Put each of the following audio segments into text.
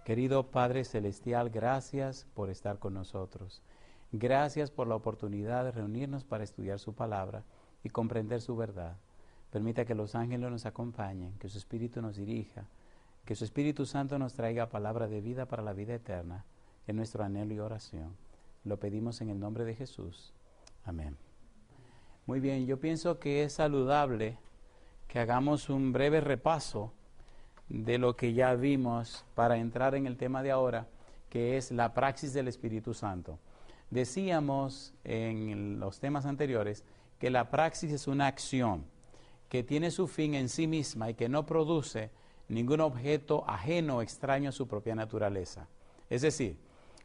Querido Padre Celestial, gracias por estar con nosotros. Gracias por la oportunidad de reunirnos para estudiar su palabra y comprender su verdad. Permita que los ángeles nos acompañen, que su Espíritu nos dirija, que su Espíritu Santo nos traiga palabra de vida para la vida eterna, en nuestro anhelo y oración. Lo pedimos en el nombre de Jesús. Amén. Muy bien, yo pienso que es saludable que hagamos un breve repaso de lo que ya vimos para entrar en el tema de ahora, que es la praxis del Espíritu Santo. Decíamos en los temas anteriores que la praxis es una acción que tiene su fin en sí misma y que no produce ningún objeto ajeno o extraño a su propia naturaleza. Es decir,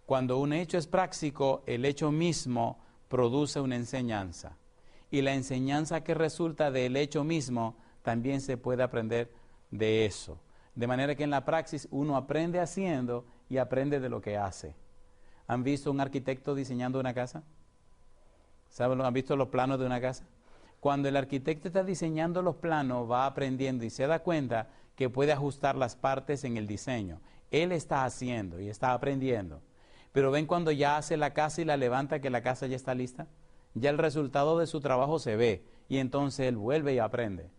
cuando un hecho es práctico, el hecho mismo produce una enseñanza. Y la enseñanza que resulta del hecho mismo también se puede aprender de eso. De manera que en la praxis uno aprende haciendo y aprende de lo que hace. ¿Han visto un arquitecto diseñando una casa? ¿Saben? ¿Han visto los planos de una casa? Cuando el arquitecto está diseñando los planos, va aprendiendo y se da cuenta que puede ajustar las partes en el diseño. Él está haciendo y está aprendiendo. Pero ven cuando ya hace la casa y la levanta, que la casa ya está lista. Ya el resultado de su trabajo se ve y entonces él vuelve y aprende.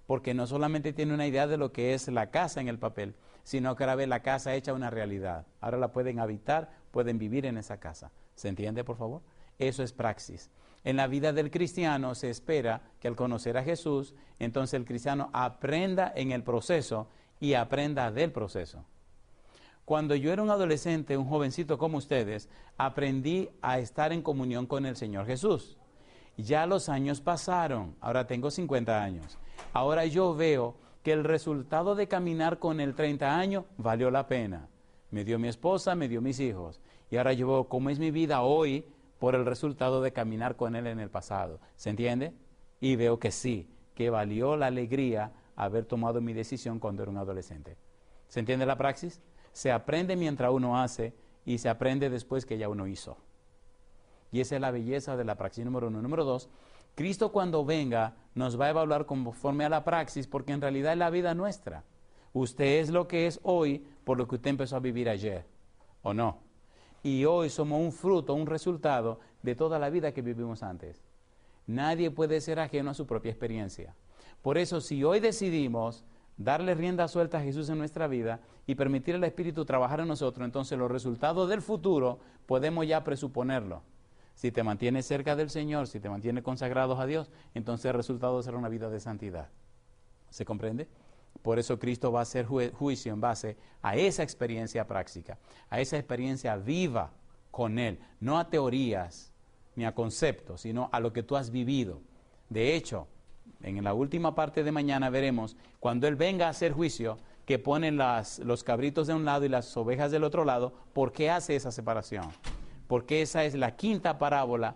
Porque no solamente tiene una idea de lo que es la casa en el papel, sino que ahora ve la casa hecha una realidad. Ahora la pueden habitar, pueden vivir en esa casa. ¿Se entiende, por favor? Eso es praxis. En la vida del cristiano se espera que al conocer a Jesús, entonces el cristiano aprenda en el proceso y aprenda del proceso. Cuando yo era un adolescente, un jovencito como ustedes, aprendí a estar en comunión con el Señor Jesús. Ya los años pasaron, ahora tengo 50 años. Ahora yo veo que el resultado de caminar con él 30 años valió la pena. Me dio mi esposa, me dio mis hijos. Y ahora yo veo cómo es mi vida hoy por el resultado de caminar con él en el pasado. ¿Se entiende? Y veo que sí, que valió la alegría haber tomado mi decisión cuando era un adolescente. ¿Se entiende la praxis? Se aprende mientras uno hace y se aprende después que ya uno hizo. Y esa es la belleza de la praxis número 1. Número 2, Cristo cuando venga nos va a evaluar conforme a la praxis, porque en realidad es la vida nuestra. Usted es lo que es hoy por lo que usted empezó a vivir ayer, ¿o no? Y hoy somos un fruto, un resultado de toda la vida que vivimos antes. Nadie puede ser ajeno a su propia experiencia. Por eso, si hoy decidimos darle rienda suelta a Jesús en nuestra vida y permitir al Espíritu trabajar en nosotros, entonces los resultados del futuro podemos ya presuponerlo. Si te mantienes cerca del Señor, si te mantienes consagrados a Dios, entonces el resultado será una vida de santidad. ¿Se comprende? Por eso Cristo va a hacer juicio en base a esa experiencia práctica, a esa experiencia viva con Él, no a teorías ni a conceptos, sino a lo que tú has vivido. De hecho, en la última parte de mañana veremos, cuando Él venga a hacer juicio, que ponen los cabritos de un lado y las ovejas del otro lado, ¿por qué hace esa separación? Porque esa es la quinta parábola,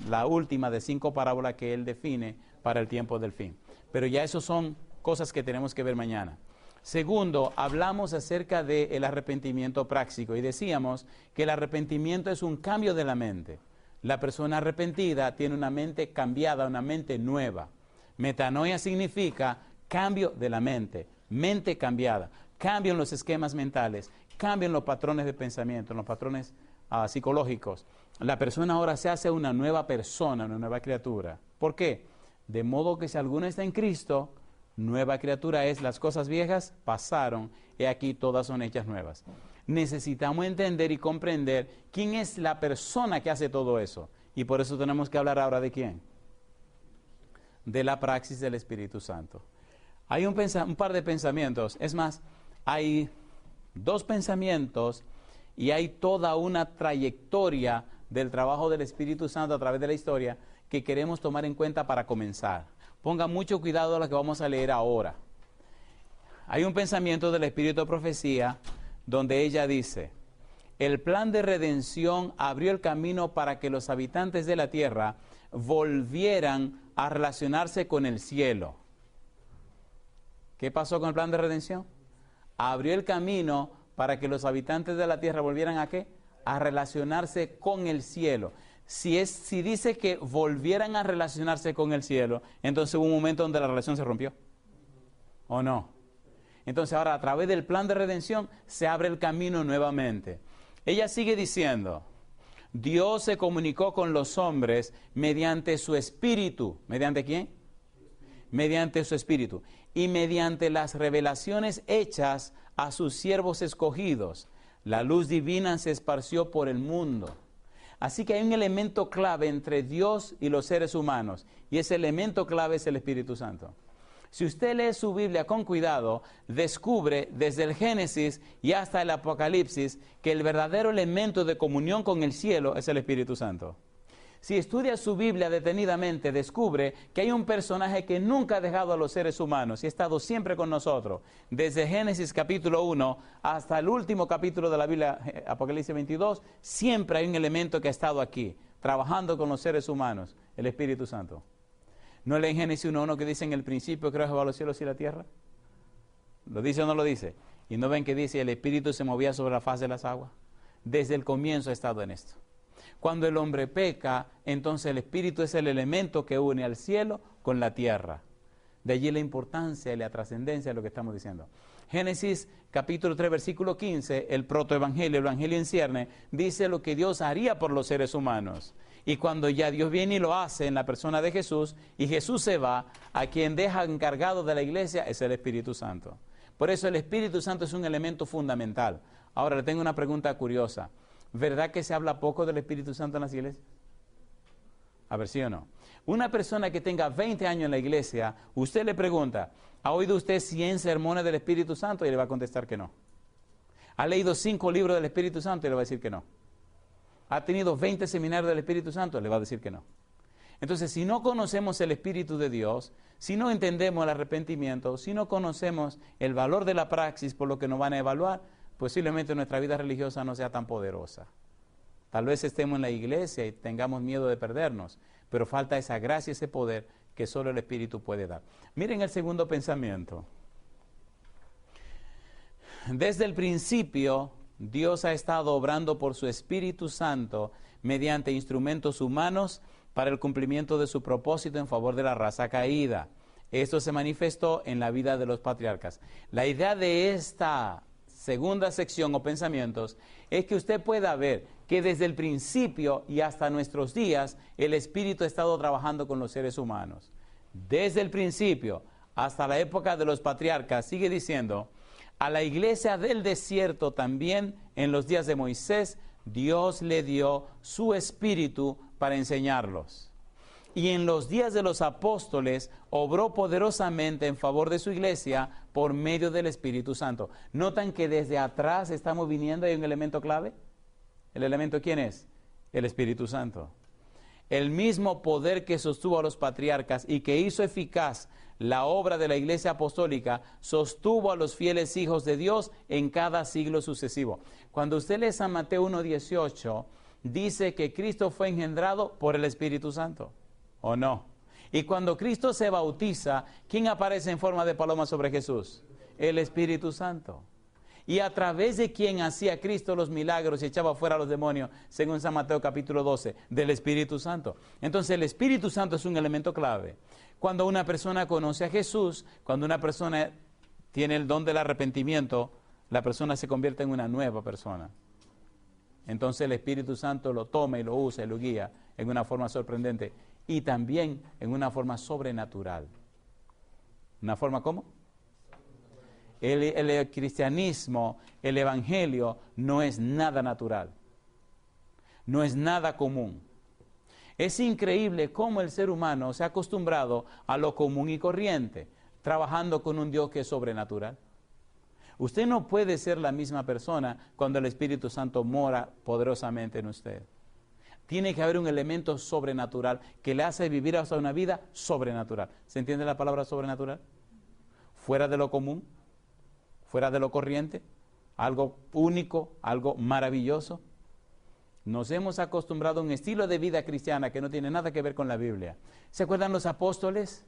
la última de 5 parábolas que Él define para el tiempo del fin. Pero ya eso son cosas que tenemos que ver mañana. Segundo, hablamos acerca del arrepentimiento práctico y decíamos que el arrepentimiento es un cambio de la mente. La persona arrepentida tiene una mente cambiada, una mente nueva. Metanoia significa cambio de la mente cambiada. Cambian los esquemas mentales, cambian los patrones de pensamiento, los patrones psicológicos. La persona ahora se hace una nueva persona, una nueva criatura. ¿Por qué? De modo que si alguno está en Cristo, nueva criatura es, las cosas viejas pasaron, y aquí todas son hechas nuevas. Necesitamos entender y comprender quién es la persona que hace todo eso. Y por eso tenemos que hablar ahora de quién. De la praxis del Espíritu Santo. Hay un par de pensamientos. Es más, hay 2 pensamientos y hay toda una trayectoria del trabajo del Espíritu Santo a través de la historia que queremos tomar en cuenta para comenzar. Pongan mucho cuidado a lo que vamos a leer ahora. Hay un pensamiento del Espíritu de Profecía donde ella dice: el plan de redención abrió el camino para que los habitantes de la tierra volvieran a relacionarse con el cielo. ¿Qué pasó con el plan de redención? Abrió el camino para que los habitantes de la tierra volvieran ¿a qué? A relacionarse con el cielo. Si dice que volvieran a relacionarse con el cielo, entonces hubo un momento donde la relación se rompió. ¿O no? Entonces ahora a través del plan de redención se abre el camino nuevamente. Ella sigue diciendo, Dios se comunicó con los hombres mediante su espíritu. ¿Mediante quién? Mediante su espíritu. Y mediante las revelaciones hechas a sus siervos escogidos. La luz divina se esparció por el mundo. Así que hay un elemento clave entre Dios y los seres humanos. Y ese elemento clave es el Espíritu Santo. Si usted lee su Biblia con cuidado, descubre desde el Génesis y hasta el Apocalipsis que el verdadero elemento de comunión con el cielo es el Espíritu Santo. Si estudia su Biblia detenidamente, descubre que hay un personaje que nunca ha dejado a los seres humanos y ha estado siempre con nosotros. Desde Génesis capítulo 1 hasta el último capítulo de la Biblia, Apocalipsis 22, siempre hay un elemento que ha estado aquí, trabajando con los seres humanos, el Espíritu Santo. ¿No leen Génesis 1:1 que dice en el principio creó Jehová los cielos y la tierra? ¿Lo dice o no lo dice? ¿Y no ven que dice el Espíritu se movía sobre la faz de las aguas? Desde el comienzo ha estado en esto. Cuando el hombre peca, entonces el Espíritu es el elemento que une al cielo con la tierra. De allí la importancia y la trascendencia de lo que estamos diciendo. Génesis capítulo 3, versículo 15, el protoevangelio, el evangelio en cierne, dice lo que Dios haría por los seres humanos. Y cuando ya Dios viene y lo hace en la persona de Jesús, y Jesús se va, a quien deja encargado de la iglesia es el Espíritu Santo. Por eso el Espíritu Santo es un elemento fundamental. Ahora le tengo una pregunta curiosa. ¿Verdad que se habla poco del Espíritu Santo en las iglesias? A ver, ¿sí o no? Una persona que tenga 20 años en la iglesia, usted le pregunta, ¿ha oído usted 100 sermones del Espíritu Santo? Y le va a contestar que no. ¿Ha leído 5 libros del Espíritu Santo? Y le va a decir que no. ¿Ha tenido 20 seminarios del Espíritu Santo? Le va a decir que no. Entonces, si no conocemos el Espíritu de Dios, si no entendemos el arrepentimiento, si no conocemos el valor de la praxis por lo que nos van a evaluar, posiblemente nuestra vida religiosa no sea tan poderosa. Tal vez estemos en la iglesia y tengamos miedo de perdernos, pero falta esa gracia, ese poder que solo el Espíritu puede dar. Miren el segundo pensamiento. Desde el principio, Dios ha estado obrando por su Espíritu Santo mediante instrumentos humanos para el cumplimiento de su propósito en favor de la raza caída. Esto se manifestó en la vida de los patriarcas. La idea de esta segunda sección o pensamientos es que usted pueda ver que desde el principio y hasta nuestros días el Espíritu ha estado trabajando con los seres humanos. Desde el principio hasta la época de los patriarcas, sigue diciendo, a la iglesia del desierto también en los días de Moisés, Dios le dio su Espíritu para enseñarlos. Y en los días de los apóstoles obró poderosamente en favor de su iglesia por medio del Espíritu Santo. ¿Notan que desde atrás estamos viniendo? ¿Hay un elemento clave? ¿El elemento quién es? El Espíritu Santo. El mismo poder que sostuvo a los patriarcas y que hizo eficaz la obra de la iglesia apostólica, sostuvo a los fieles hijos de Dios en cada siglo sucesivo. Cuando usted lee San Mateo 1:18, dice que Cristo fue engendrado por el Espíritu Santo. ¿O no? Y cuando Cristo se bautiza, ¿quién aparece en forma de paloma sobre Jesús? El Espíritu Santo. Y a través de quien hacía Cristo los milagros y echaba fuera a los demonios, según San Mateo capítulo 12, del Espíritu Santo. Entonces el Espíritu Santo es un elemento clave. Cuando una persona conoce a Jesús, cuando una persona tiene el don del arrepentimiento, la persona se convierte en una nueva persona. Entonces el Espíritu Santo lo toma y lo usa y lo guía en una forma sorprendente y también en una forma sobrenatural. ¿Una forma cómo? El cristianismo, el evangelio no es nada natural, no es nada común. Es increíble cómo el ser humano se ha acostumbrado a lo común y corriente, trabajando con un Dios que es sobrenatural. Usted no puede ser la misma persona cuando el Espíritu Santo mora poderosamente en usted. Tiene que haber un elemento sobrenatural que le hace vivir hasta una vida sobrenatural. ¿Se entiende la palabra sobrenatural? Fuera de lo común, fuera de lo corriente, algo único, algo maravilloso. Nos hemos acostumbrado a un estilo de vida cristiana que no tiene nada que ver con la Biblia. ¿Se acuerdan los apóstoles?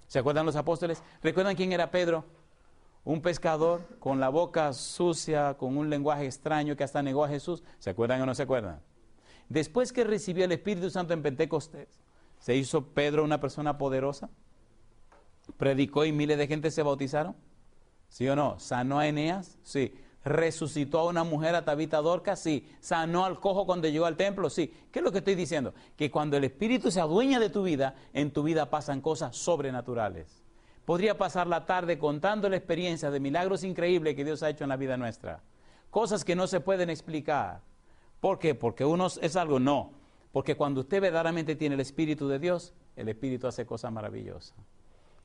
¿Se acuerdan los apóstoles? ¿Recuerdan quién era Pedro? Un pescador con la boca sucia, con un lenguaje extraño que hasta negó a Jesús. ¿Se acuerdan o no se acuerdan? Después que recibió el Espíritu Santo en Pentecostés, ¿se hizo Pedro una persona poderosa? ¿Predicó y miles de gente se bautizaron? ¿Sí o no? ¿Sanó a Eneas? Sí. ¿Resucitó a una mujer, a Tabita Dorcas? Sí. ¿Sanó al cojo cuando llegó al templo? Sí. ¿Qué es lo que estoy diciendo? Que cuando el Espíritu se adueña de tu vida, en tu vida pasan cosas sobrenaturales. Podría pasar la tarde contando la experiencia de milagros increíbles que Dios ha hecho en la vida nuestra. Cosas que no se pueden explicar. ¿Por qué? Porque uno es algo, no. Porque cuando usted verdaderamente tiene el Espíritu de Dios, el Espíritu hace cosas maravillosas.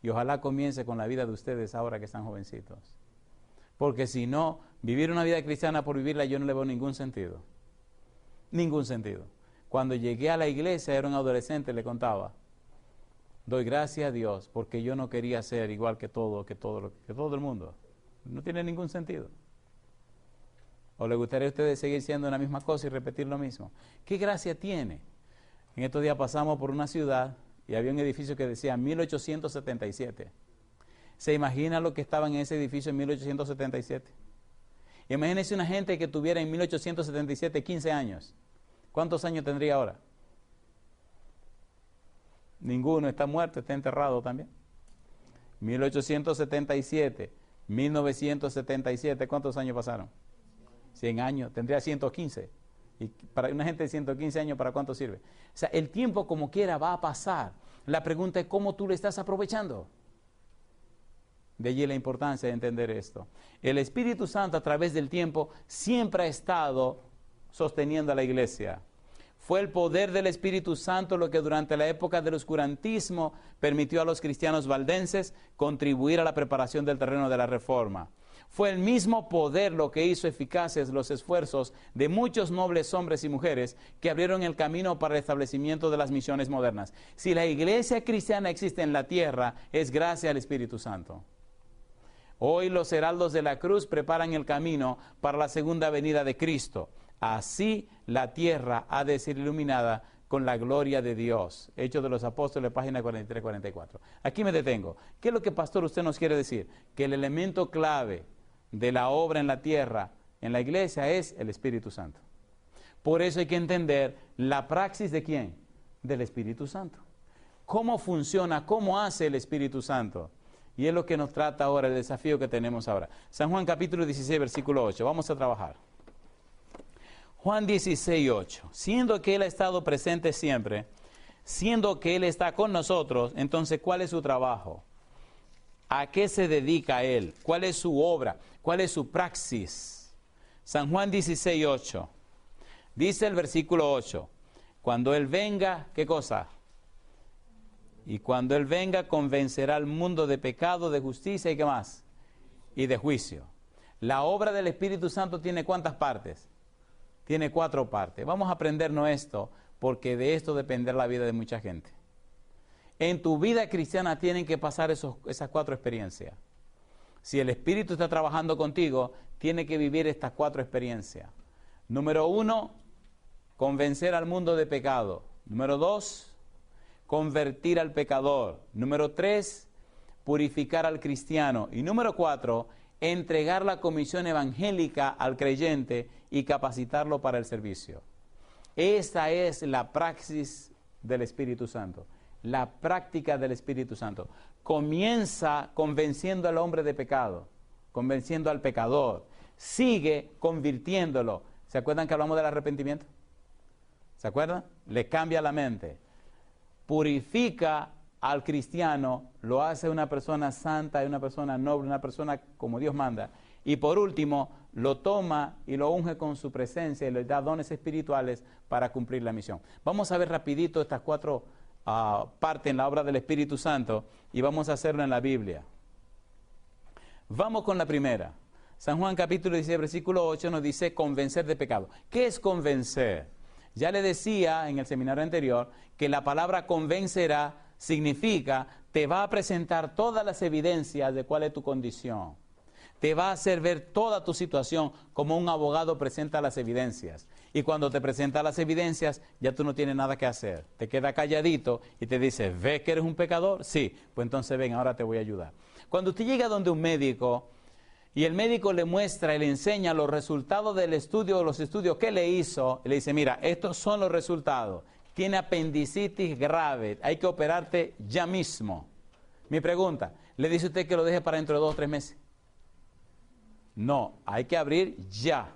Y ojalá comience con la vida de ustedes ahora que están jovencitos. Porque si no, vivir una vida cristiana por vivirla yo no le veo ningún sentido. Ningún sentido. Cuando llegué a la iglesia, era un adolescente, le contaba. Doy gracias a Dios porque yo no quería ser igual que todo el mundo. No tiene ningún sentido. ¿O le gustaría a ustedes seguir siendo la misma cosa y repetir lo mismo? ¿Qué gracia tiene? En estos días pasamos por una ciudad y había un edificio que decía 1877. ¿Se imagina lo que estaba en ese edificio en 1877? Imagínense una gente que tuviera en 1877 15 años. ¿Cuántos años tendría ahora? Ninguno, está muerto, está enterrado también. 1877, 1977, ¿cuántos años pasaron? 100 años, tendría 115. Y para una gente de 115 años, ¿para cuánto sirve? O sea, el tiempo como quiera va a pasar. La pregunta es cómo tú le estás aprovechando. De allí la importancia de entender esto. El Espíritu Santo a través del tiempo siempre ha estado sosteniendo a la iglesia. Fue el poder del Espíritu Santo lo que durante la época del oscurantismo permitió a los cristianos valdenses contribuir a la preparación del terreno de la Reforma. Fue el mismo poder lo que hizo eficaces los esfuerzos de muchos nobles hombres y mujeres que abrieron el camino para el establecimiento de las misiones modernas. Si la iglesia cristiana existe en la tierra, es gracias al Espíritu Santo. Hoy los heraldos de la cruz preparan el camino para la segunda venida de Cristo. Así la tierra ha de ser iluminada con la gloria de Dios. Hechos de los Apóstoles, página 43-44. Aquí me detengo. ¿Qué es lo que, pastor, usted nos quiere decir? Que el elemento clave de la obra en la tierra, en la iglesia, es el Espíritu Santo. Por eso hay que entender la praxis de ¿quién? Del Espíritu Santo. ¿Cómo funciona? ¿Cómo hace el Espíritu Santo? Y es lo que nos trata ahora, el desafío que tenemos ahora. San Juan capítulo 16, versículo 8. Vamos a trabajar. Juan 16, 8. Siendo que Él ha estado presente siempre, siendo que Él está con nosotros, entonces, ¿cuál es su trabajo? ¿A qué se dedica Él? ¿Cuál es su obra? ¿Cuál es su praxis? San Juan 16, 8. Dice el versículo 8. Cuando Él venga, ¿qué cosa? Y cuando Él venga, convencerá al mundo de pecado, de justicia y ¿qué más? Y de juicio. La obra del Espíritu Santo tiene ¿cuántas partes? Tiene 4 partes. Vamos a aprendernos esto, porque de esto depende la vida de mucha gente. En tu vida cristiana tienen que pasar esas 4 experiencias. Si el Espíritu está trabajando contigo, tiene que vivir estas 4 experiencias. Número 1, convencer al mundo de pecado. Número 2, convertir al pecador. Número 3, purificar al cristiano. Y número 4, entregar la comisión evangélica al creyente y capacitarlo para el servicio. Esa es la praxis del Espíritu Santo. La práctica del Espíritu Santo. Comienza convenciendo al hombre de pecado, convenciendo al pecador. Sigue convirtiéndolo. ¿Se acuerdan que hablamos del arrepentimiento? ¿Se acuerdan? Le cambia la mente. Purifica al cristiano, lo hace una persona santa, una persona noble, una persona como Dios manda. Y por último, lo toma y lo unge con su presencia y le da dones espirituales para cumplir la misión. Vamos a ver rapidito estas 4 partes en la obra del Espíritu Santo y vamos a hacerlo en la Biblia. Vamos con la primera. San Juan capítulo 16, versículo 8 nos dice convencer de pecado. ¿Qué es convencer? Ya le decía en el seminario anterior que la palabra convencerá significa te va a presentar todas las evidencias de cuál es tu condición. Te va a hacer ver toda tu situación como un abogado presenta las evidencias. Y cuando te presenta las evidencias, ya tú no tienes nada que hacer. Te queda calladito y te dice, ¿ves que eres un pecador? Sí, pues entonces ven, ahora te voy a ayudar. Cuando usted llega donde un médico y el médico le muestra y le enseña los resultados del estudio, los estudios que le hizo, y le dice, mira, estos son los resultados. Tiene apendicitis grave, hay que operarte ya mismo. Mi pregunta, ¿le dice usted que lo deje para dentro de 2 o 3 meses? No, hay que abrir ya.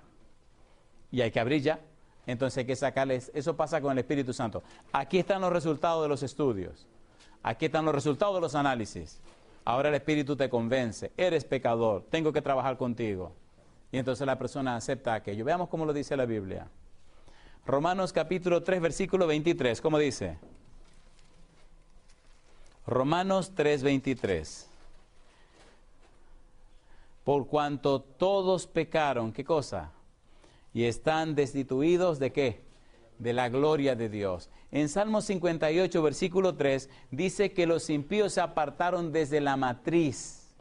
Y hay que abrir ya. Entonces hay que sacarles, eso pasa con el Espíritu Santo. Aquí están los resultados de los estudios. Aquí están los resultados de los análisis. Ahora el Espíritu te convence, eres pecador, tengo que trabajar contigo. Y entonces la persona acepta aquello. Veamos cómo lo dice la Biblia. Romanos capítulo 3, versículo 23, ¿cómo dice? Romanos 3, 23. Por cuanto todos pecaron, ¿qué cosa? Y están destituidos ¿de qué? De la gloria de Dios. En Salmo 58, versículo 3, dice que los impíos se apartaron desde la matriz.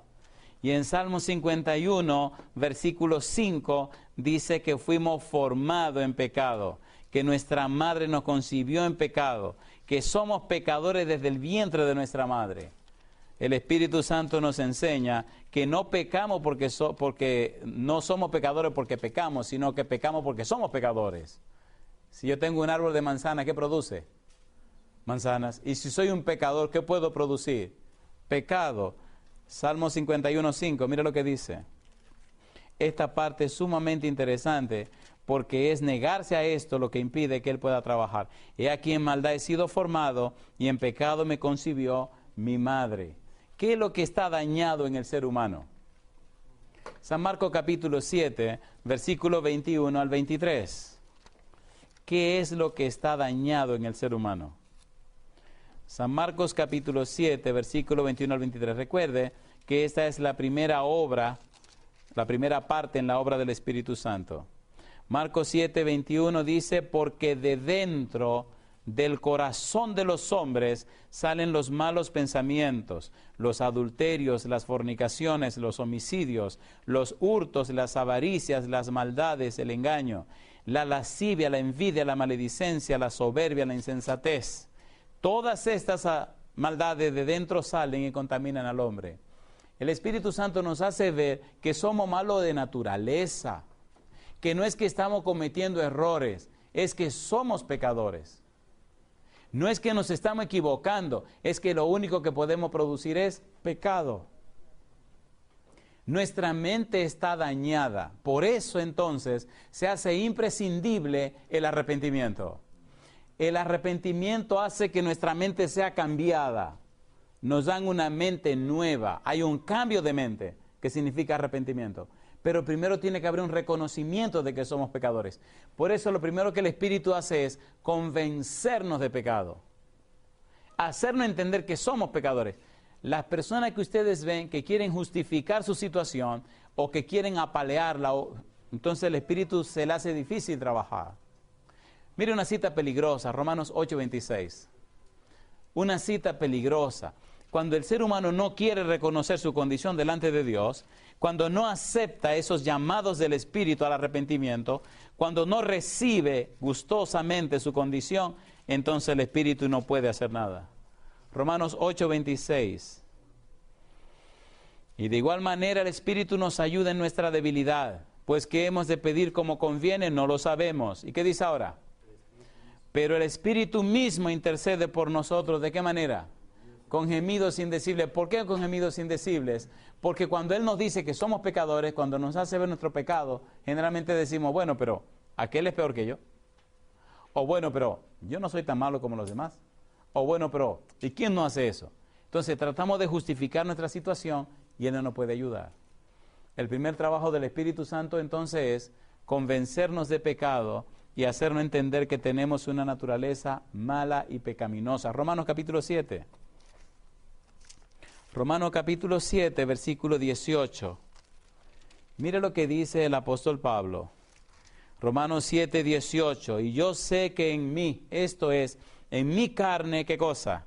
Y en Salmo 51, versículo 5, dice que fuimos formados en pecado, que nuestra madre nos concibió en pecado, que somos pecadores desde el vientre de nuestra madre. El Espíritu Santo nos enseña que no pecamos porque no somos pecadores porque pecamos, sino que pecamos porque somos pecadores. Si yo tengo un árbol de manzana, ¿qué produce? Manzanas. Y si soy un pecador, ¿qué puedo producir? Pecado. Salmo 51:5, mira lo que dice. Esta parte es sumamente interesante porque es negarse a esto lo que impide que él pueda trabajar. He aquí en maldad he sido formado y en pecado me concibió mi madre. ¿Qué es lo que está dañado en el ser humano? San Marcos capítulo 7, versículo 21 al 23. ¿Qué es lo que está dañado en el ser humano? San Marcos capítulo 7, versículo 21 al 23. Recuerde que esta es la primera obra, la primera parte en la obra del Espíritu Santo. Marcos 7, 21 dice, porque de dentro del corazón de los hombres salen los malos pensamientos, los adulterios, las fornicaciones, los homicidios, los hurtos, las avaricias, las maldades, el engaño, la lascivia, la envidia, la maledicencia, la soberbia, la insensatez. Todas estas maldades de dentro salen y contaminan al hombre. El Espíritu Santo nos hace ver que somos malos de naturaleza, que no es que estamos cometiendo errores, es que somos pecadores. No es que nos estamos equivocando, es que lo único que podemos producir es pecado. Nuestra mente está dañada, por eso entonces se hace imprescindible el arrepentimiento. El arrepentimiento hace que nuestra mente sea cambiada. Nos dan una mente nueva, hay un cambio de mente que significa arrepentimiento. Pero primero tiene que haber un reconocimiento de que somos pecadores. Por eso lo primero que el Espíritu hace es convencernos de pecado. Hacernos entender que somos pecadores. Las personas que ustedes ven que quieren justificar su situación o que quieren apalearla, entonces el Espíritu se le hace difícil trabajar. Mire una cita peligrosa, Romanos 8:26. Una cita peligrosa. Cuando el ser humano no quiere reconocer su condición delante de Dios, cuando no acepta esos llamados del Espíritu al arrepentimiento, cuando no recibe gustosamente su condición, entonces el Espíritu no puede hacer nada. Romanos 8:26. Y de igual manera el Espíritu nos ayuda en nuestra debilidad, pues que hemos de pedir como conviene, no lo sabemos. ¿Y qué dice ahora? Pero el Espíritu mismo intercede por nosotros. ¿De qué manera? Con gemidos indecibles. ¿Por qué con gemidos indecibles? Porque cuando Él nos dice que somos pecadores, cuando nos hace ver nuestro pecado, generalmente decimos, bueno, pero aquel es peor que yo. O bueno, pero yo no soy tan malo como los demás. O bueno, pero ¿y quién no hace eso? Entonces tratamos de justificar nuestra situación y Él no nos puede ayudar. El primer trabajo del Espíritu Santo entonces es convencernos de pecado y hacernos entender que tenemos una naturaleza mala y pecaminosa. Romanos capítulo 7. Romanos capítulo 7, versículo 18. Mire lo que dice el apóstol Pablo. Romanos 7, 18. Y yo sé que en mí, esto es, en mi carne, ¿qué cosa?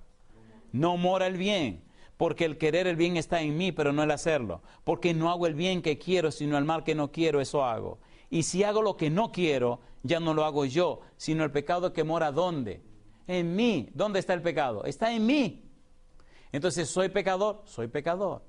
No mora el bien, porque el querer el bien está en mí, pero no el hacerlo. Porque no hago el bien que quiero, sino el mal que no quiero, eso hago. Y si hago lo que no quiero, ya no lo hago yo, sino el pecado que mora, ¿dónde? En mí. ¿Dónde está el pecado? Está en mí. Entonces, ¿soy pecador? Soy pecador.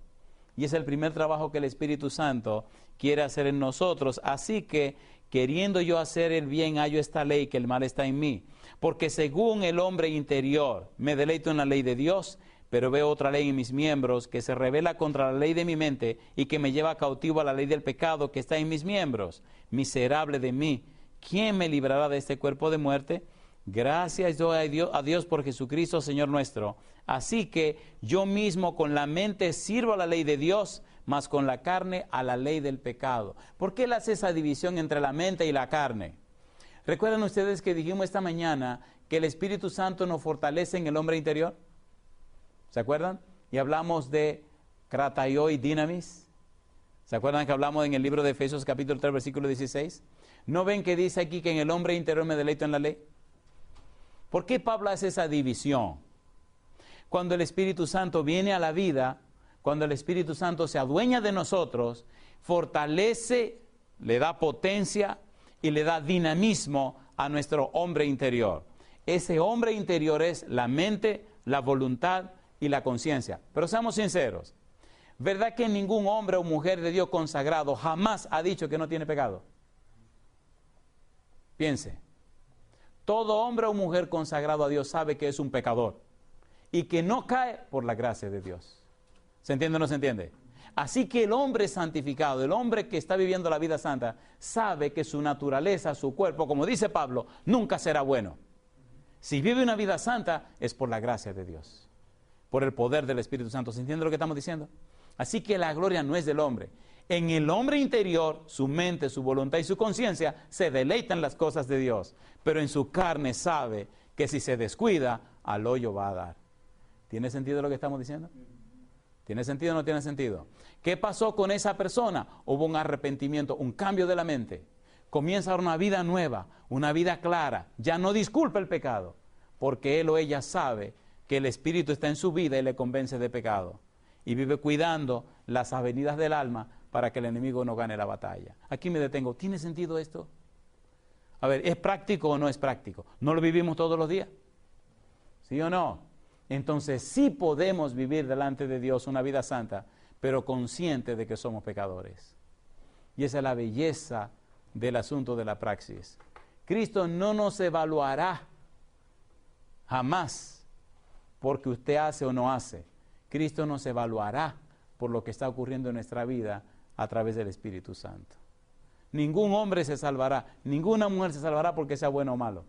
Y es el primer trabajo que el Espíritu Santo quiere hacer en nosotros. Así que, queriendo yo hacer el bien, hallo esta ley, que el mal está en mí. Porque según el hombre interior me deleito en la ley de Dios, Pero veo otra ley en mis miembros que se rebela contra la ley de mi mente y que me lleva cautivo a la ley del pecado que está en mis miembros. Miserable de mí, ¿quién me librará de este cuerpo de muerte? Gracias doy a Dios por Jesucristo, Señor nuestro. Así que yo mismo con la mente sirvo a la ley de Dios, mas con la carne a la ley del pecado. ¿Por qué él hace esa división entre la mente y la carne? ¿Recuerdan ustedes que dijimos esta mañana que el Espíritu Santo nos fortalece en el hombre interior? ¿Se acuerdan? Y hablamos de krataioi dinamis. ¿Se acuerdan que hablamos en el libro de Efesios capítulo 3 versículo 16? ¿No ven que dice aquí que en el hombre interior me deleito en la ley? ¿Por qué Pablo hace esa división? Cuando el Espíritu Santo viene a la vida, cuando el Espíritu Santo se adueña de nosotros, fortalece, le da potencia y le da dinamismo a nuestro hombre interior. Ese hombre interior es la mente, la voluntad y la conciencia. Pero seamos sinceros, ¿verdad que ningún hombre o mujer de Dios consagrado jamás ha dicho que no tiene pecado? Piense, todo hombre o mujer consagrado a Dios sabe que es un pecador y que no cae por la gracia de Dios. ¿Se entiende o no se entiende? Así que el hombre santificado, el hombre que está viviendo la vida santa, sabe que su naturaleza, su cuerpo, como dice Pablo, nunca será bueno. Si vive una vida santa, es por la gracia de Dios, por el poder del Espíritu Santo. ¿Se entiende lo que estamos diciendo? Así que la gloria no es del hombre. En el hombre interior, su mente, su voluntad y su conciencia se deleitan en las cosas de Dios, pero en su carne sabe que si se descuida, al hoyo va a dar. ¿Tiene sentido lo que estamos diciendo? ¿Tiene sentido o no tiene sentido? ¿Qué pasó con esa persona? Hubo un arrepentimiento, un cambio de la mente. Comienza una vida nueva, una vida clara. Ya no disculpa el pecado, porque él o ella sabe que el Espíritu está en su vida y le convence de pecado. Y vive cuidando las avenidas del alma para que el enemigo no gane la batalla. Aquí me detengo. ¿Tiene sentido esto? A ver, ¿es práctico o no es práctico? ¿No lo vivimos todos los días? ¿Sí o no? Entonces sí podemos vivir delante de Dios una vida santa, pero consciente de que somos pecadores. Y esa es la belleza del asunto de la praxis. Cristo no nos evaluará jamás porque usted hace o no hace. Cristo nos evaluará por lo que está ocurriendo en nuestra vida a través del Espíritu Santo. Ningún hombre se salvará, ninguna mujer se salvará porque sea bueno o malo.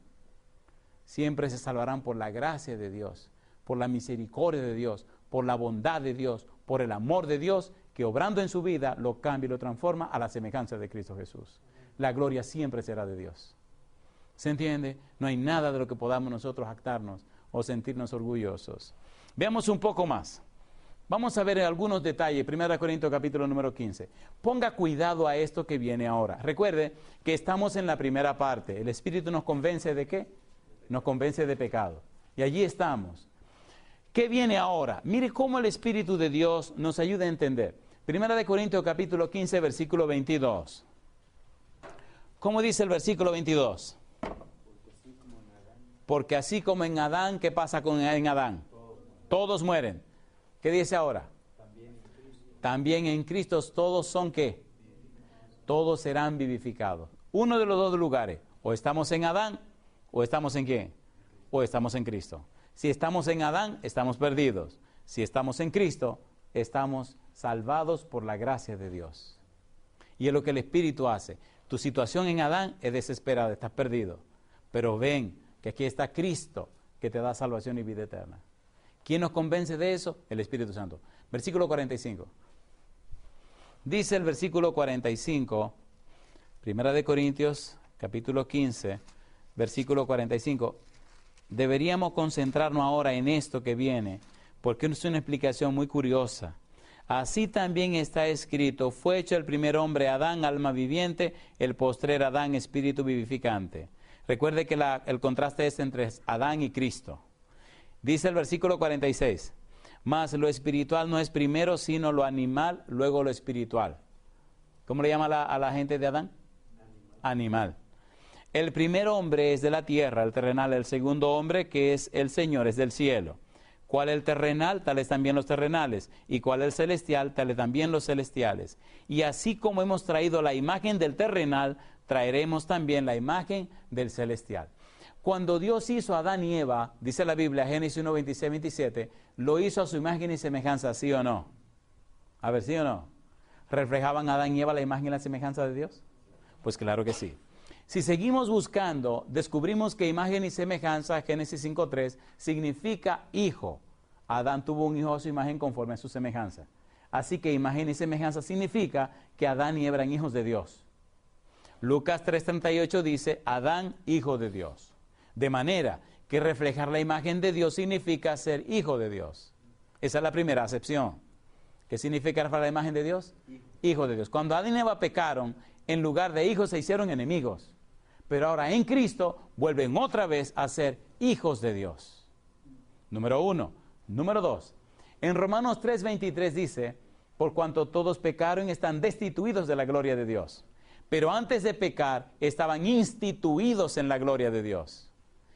Siempre se salvarán por la gracia de Dios, por la misericordia de Dios, por la bondad de Dios, por el amor de Dios, que obrando en su vida lo cambia y lo transforma a la semejanza de Cristo Jesús. La gloria siempre será de Dios. ¿Se entiende? No hay nada de lo que podamos nosotros jactarnos o sentirnos orgullosos. Veamos un poco más. Vamos a ver algunos detalles. 1 Corintios capítulo número 15. Ponga cuidado a esto que viene ahora. Recuerde que estamos en la primera parte. El Espíritu nos convence ¿de qué? Nos convence de pecado. Y allí estamos. ¿Qué viene ahora? Mire cómo el Espíritu de Dios nos ayuda a entender. 1 Corintios capítulo 15, versículo 22. ¿Cómo dice el versículo 22? Porque así como en Adán, ¿qué pasa en Adán? Todos mueren. ¿Qué dice ahora? También en Cristo todos son ¿qué? Todos serán vivificados. Uno de los dos lugares. O estamos en Adán, o estamos en ¿quién? O estamos en Cristo. Si estamos en Adán, estamos perdidos. Si estamos en Cristo, estamos salvados por la gracia de Dios. Y es lo que el Espíritu hace. Tu situación en Adán es desesperada, estás perdido. Pero ven que aquí está Cristo que te da salvación y vida eterna. ¿Quién nos convence de eso? El Espíritu Santo. Versículo 45. Dice el versículo 45, 1 Corintios, capítulo 15, versículo 45. Deberíamos concentrarnos ahora en esto que viene, porque es una explicación muy curiosa. Así también está escrito, fue hecho el primer hombre Adán, alma viviente, el postrer Adán, espíritu vivificante. Recuerde que el contraste es entre Adán y Cristo. Dice el versículo 46, mas lo espiritual no es primero, sino lo animal, luego lo espiritual. ¿Cómo le llama a la gente de Adán? Animal. El primer hombre es de la tierra, el terrenal. El segundo hombre, que es el Señor, es del cielo. ¿Cuál es el terrenal? Tales también los terrenales. ¿Y cuál es el celestial? Tales también los celestiales. Y así como hemos traído la imagen del terrenal, traeremos también la imagen del celestial. Cuando Dios hizo a Adán y Eva, dice la Biblia, Génesis 1, 26, 27, lo hizo a su imagen y semejanza, ¿sí o no? A ver, ¿sí o no? ¿Reflejaban a Adán y Eva la imagen y la semejanza de Dios? Pues claro que sí. Si seguimos buscando, descubrimos que imagen y semejanza, Génesis 5.3, significa hijo. Adán tuvo un hijo a su imagen conforme a su semejanza. Así que imagen y semejanza significa que Adán y Eva eran hijos de Dios. Lucas 3.38 dice, Adán, hijo de Dios. De manera que reflejar la imagen de Dios significa ser hijo de Dios. Esa es la primera acepción. ¿Qué significa reflejar la imagen de Dios? Hijo de Dios. Cuando Adán y Eva pecaron, en lugar de hijos se hicieron enemigos. Pero ahora en Cristo vuelven otra vez a ser hijos de Dios. Número 1. Número 2. En Romanos 3.23 dice, por cuanto todos pecaron están destituidos de la gloria de Dios. Pero antes de pecar estaban instituidos en la gloria de Dios.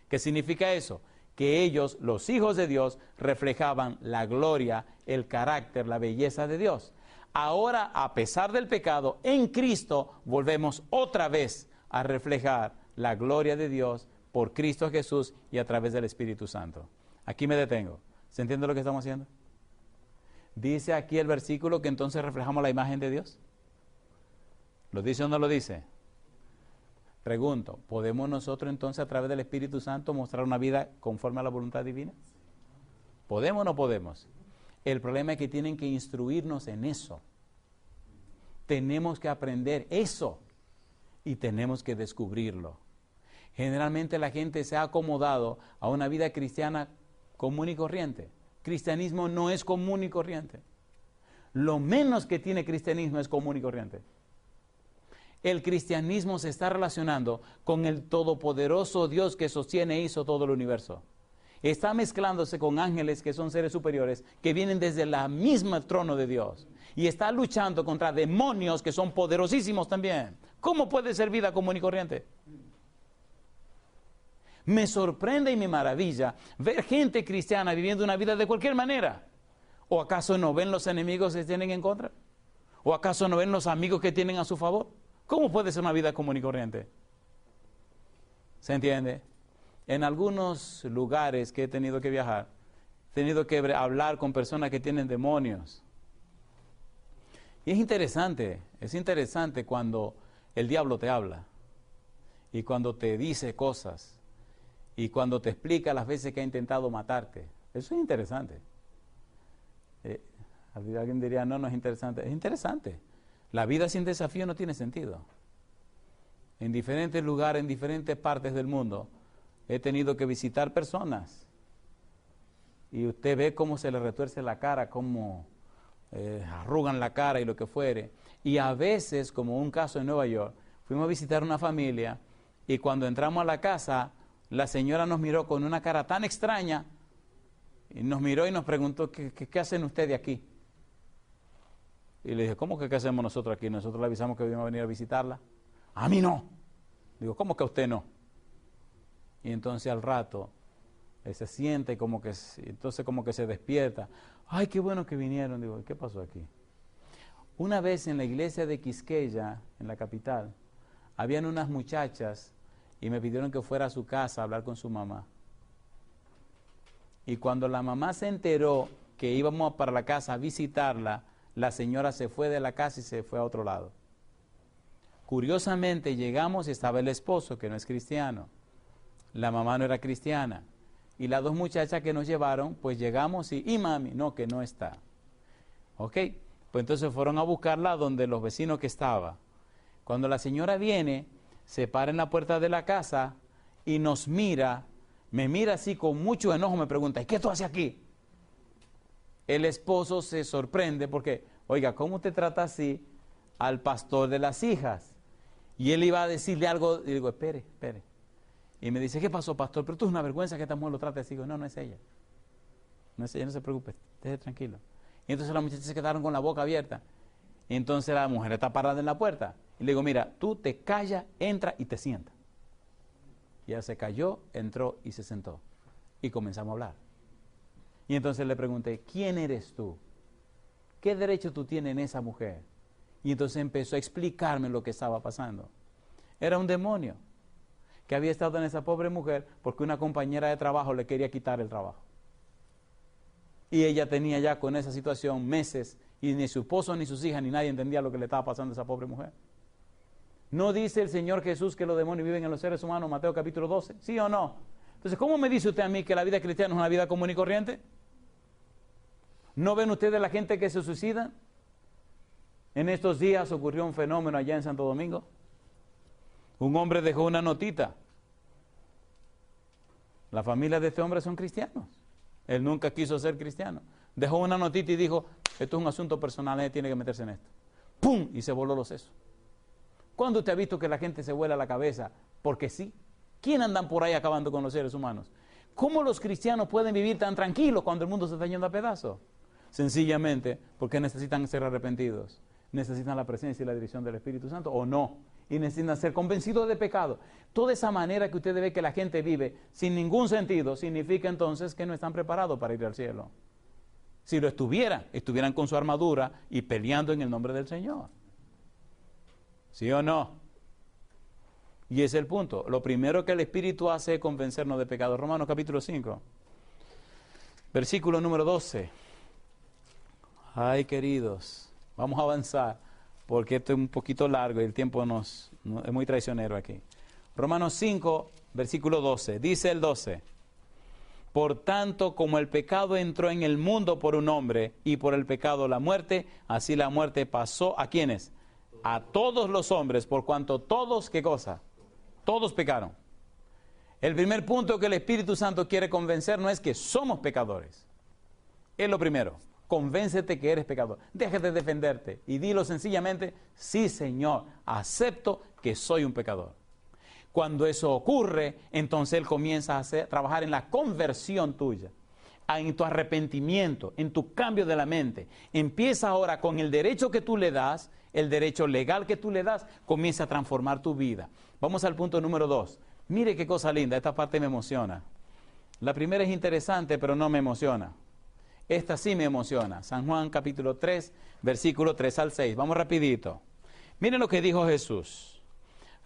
¿Qué significa eso? Que ellos, los hijos de Dios, reflejaban la gloria, el carácter, la belleza de Dios. Ahora, a pesar del pecado, en Cristo volvemos otra vez a reflejar la gloria de Dios por Cristo Jesús y a través del Espíritu Santo. Aquí me detengo. ¿Se entiende lo que estamos haciendo? Dice aquí el versículo que entonces reflejamos la imagen de Dios. ¿Lo dice o no lo dice? Pregunto, ¿podemos nosotros entonces a través del Espíritu Santo mostrar una vida conforme a la voluntad divina? ¿Podemos o no podemos? El problema es que tienen que instruirnos en eso. Tenemos que aprender eso y tenemos que descubrirlo. Generalmente la gente se ha acomodado a una vida cristiana común y corriente. Cristianismo no es común y corriente. Lo menos que tiene cristianismo es común y corriente. El cristianismo se está relacionando con el todopoderoso Dios que sostiene e hizo todo el universo. Está mezclándose con ángeles que son seres superiores, que vienen desde la misma trono de Dios. Y está luchando contra demonios que son poderosísimos también. ¿Cómo puede ser vida común y corriente? Me sorprende y me maravilla ver gente cristiana viviendo una vida de cualquier manera. ¿O acaso no ven los enemigos que tienen en contra? ¿O acaso no ven los amigos que tienen a su favor? ¿Cómo puede ser una vida común y corriente? ¿Se entiende? En algunos lugares que he tenido que viajar, he tenido que hablar con personas que tienen demonios. Y es interesante cuando el diablo te habla y cuando te dice cosas y cuando te explica las veces que ha intentado matarte. Eso es interesante. Alguien diría, no es interesante. Es interesante. La vida sin desafío no tiene sentido. En diferentes lugares, en diferentes partes del mundo, he tenido que visitar personas y usted ve cómo se le retuerce la cara, cómo arrugan la cara y lo que fuere. Y a veces, como un caso en Nueva York, fuimos a visitar una familia y cuando entramos a la casa, la señora nos miró con una cara tan extraña y nos miró y nos preguntó, ¿qué hacen ustedes aquí? Y le dije, ¿cómo que qué hacemos nosotros aquí? Nosotros le avisamos que íbamos a venir a visitarla. A mí no. Digo, ¿cómo que a usted no? Y entonces al rato se siente como que se despierta. Ay, qué bueno que vinieron. Digo, ¿qué pasó aquí? Una vez en la iglesia de Quisqueya, en la capital, habían unas muchachas y me pidieron que fuera a su casa a hablar con su mamá. Y cuando la mamá se enteró que íbamos para la casa a visitarla, la señora se fue de la casa y se fue a otro lado. Curiosamente llegamos y estaba el esposo, que no es cristiano. La mamá no era cristiana. Y las dos muchachas que nos llevaron, pues llegamos y mami, no, que no está. Ok, pues entonces fueron a buscarla donde los vecinos que estaba. Cuando la señora viene, se para en la puerta de la casa y nos mira, me mira así con mucho enojo, me pregunta, ¿y qué tú haces aquí? El esposo se sorprende porque, oiga, ¿cómo te trata así al pastor de las hijas? Y él iba a decirle algo, y digo, espere. Y me dice, ¿qué pasó, pastor? Pero tú es una vergüenza que esta mujer lo trate así. Digo, no es ella. No es ella, no se preocupe, esté tranquilo. Y entonces las muchachas se quedaron con la boca abierta. Y entonces la mujer está parada en la puerta. Y le digo, mira, tú te callas, entra y te sienta. Y ella se calló, entró y se sentó. Y comenzamos a hablar. Y entonces le pregunté, ¿quién eres tú? ¿Qué derecho tú tienes en esa mujer? Y entonces empezó a explicarme lo que estaba pasando. Era un demonio que había estado en esa pobre mujer porque una compañera de trabajo le quería quitar el trabajo. Y ella tenía ya con esa situación meses y ni su esposo, ni sus hijas, ni nadie entendía lo que le estaba pasando a esa pobre mujer. ¿No dice el Señor Jesús que los demonios viven en los seres humanos, Mateo capítulo 12? ¿Sí o no? Entonces, ¿cómo me dice usted a mí que la vida cristiana es una vida común y corriente? ¿No ven ustedes la gente que se suicida? En estos días ocurrió un fenómeno allá en Santo Domingo. Un hombre dejó una notita. La familia de este hombre son cristianos. Él nunca quiso ser cristiano. Dejó una notita y dijo, esto es un asunto personal, nadie tiene que meterse en esto. ¡Pum! Y se voló los sesos. ¿Cuándo usted ha visto que la gente se vuela la cabeza? Porque sí. ¿Quién andan por ahí acabando con los seres humanos? ¿Cómo los cristianos pueden vivir tan tranquilos cuando el mundo se está yendo a pedazos? Sencillamente porque necesitan ser arrepentidos. Necesitan la presencia y la dirección del Espíritu Santo, ¿o no? Y necesitan ser convencidos de pecado. Toda esa manera que usted ve que la gente vive sin ningún sentido, significa entonces que no están preparados para ir al cielo. Si lo estuvieran con su armadura y peleando en el nombre del Señor. ¿Sí o no? Y ese es el punto. Lo primero que el Espíritu hace es convencernos de pecado. Romanos capítulo 5, versículo número 12. Ay, queridos, vamos a avanzar, porque esto es un poquito largo y el tiempo es muy traicionero aquí. Romanos 5, versículo 12. Dice el 12. Por tanto, como el pecado entró en el mundo por un hombre, y por el pecado la muerte, así la muerte pasó ¿a quiénes? A todos los hombres, por cuanto todos, ¿qué cosa? Todos pecaron. El primer punto que el Espíritu Santo quiere convencer no es que somos pecadores. Es lo primero. Convéncete que eres pecador. Deja de defenderte y dilo sencillamente, sí, Señor, acepto que soy un pecador. Cuando eso ocurre, entonces Él comienza a trabajar en la conversión tuya, en tu arrepentimiento, en tu cambio de la mente. Empieza ahora con el derecho que tú le das, el derecho legal que tú le das, comienza a transformar tu vida. Vamos al punto número 2. Mire qué cosa linda, esta parte me emociona. La primera es interesante, pero no me emociona. Esta sí me emociona. San Juan capítulo 3, versículo 3 al 6. Vamos rapidito. Miren lo que dijo Jesús.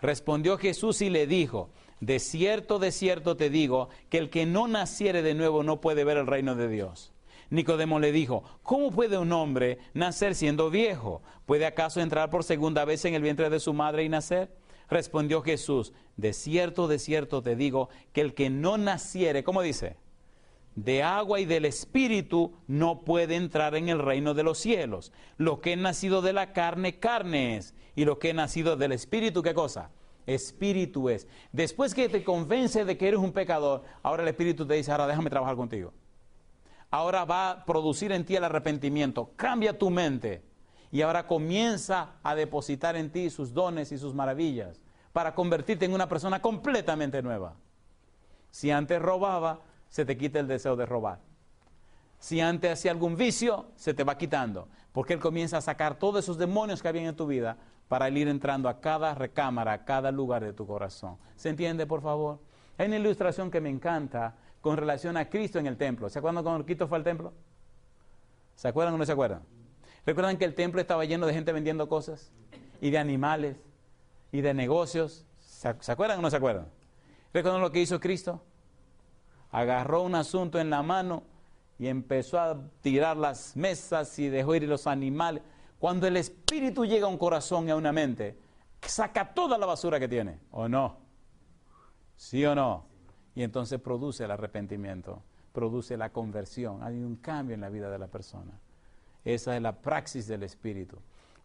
Respondió Jesús y le dijo, de cierto te digo, que el que no naciere de nuevo no puede ver el reino de Dios. Nicodemo le dijo, ¿cómo puede un hombre nacer siendo viejo? ¿Puede acaso entrar por segunda vez en el vientre de su madre y nacer? Respondió Jesús, de cierto te digo, que el que no naciere, ¿cómo dice? De agua y del Espíritu no puede entrar en el reino de los cielos. Lo que es nacido de la carne, carne es. Y lo que es nacido del Espíritu, ¿qué cosa? Espíritu es. Después que te convence de que eres un pecador, ahora el Espíritu te dice, ahora déjame trabajar contigo. Ahora va a producir en ti el arrepentimiento. Cambia tu mente. Y ahora comienza a depositar en ti sus dones y sus maravillas para convertirte en una persona completamente nueva. Si antes robaba, se te quita el deseo de robar. Si antes hacía algún vicio, se te va quitando. Porque Él comienza a sacar todos esos demonios que habían en tu vida para ir entrando a cada recámara, a cada lugar de tu corazón. ¿Se entiende, por favor? Hay una ilustración que me encanta con relación a Cristo en el templo. ¿Se acuerdan cuando Cristo fue al templo? ¿Se acuerdan o no se acuerdan? ¿Recuerdan que el templo estaba lleno de gente vendiendo cosas? Y de animales, y de negocios. ¿Se acuerdan o no se acuerdan? ¿Recuerdan lo que hizo Cristo? Agarró un asunto en la mano y empezó a tirar las mesas y dejó ir los animales. Cuando el Espíritu llega a un corazón y a una mente, saca toda la basura que tiene, ¿o no? ¿Sí o no? Y entonces produce el arrepentimiento, produce la conversión, hay un cambio en la vida de la persona. Esa es la praxis del Espíritu.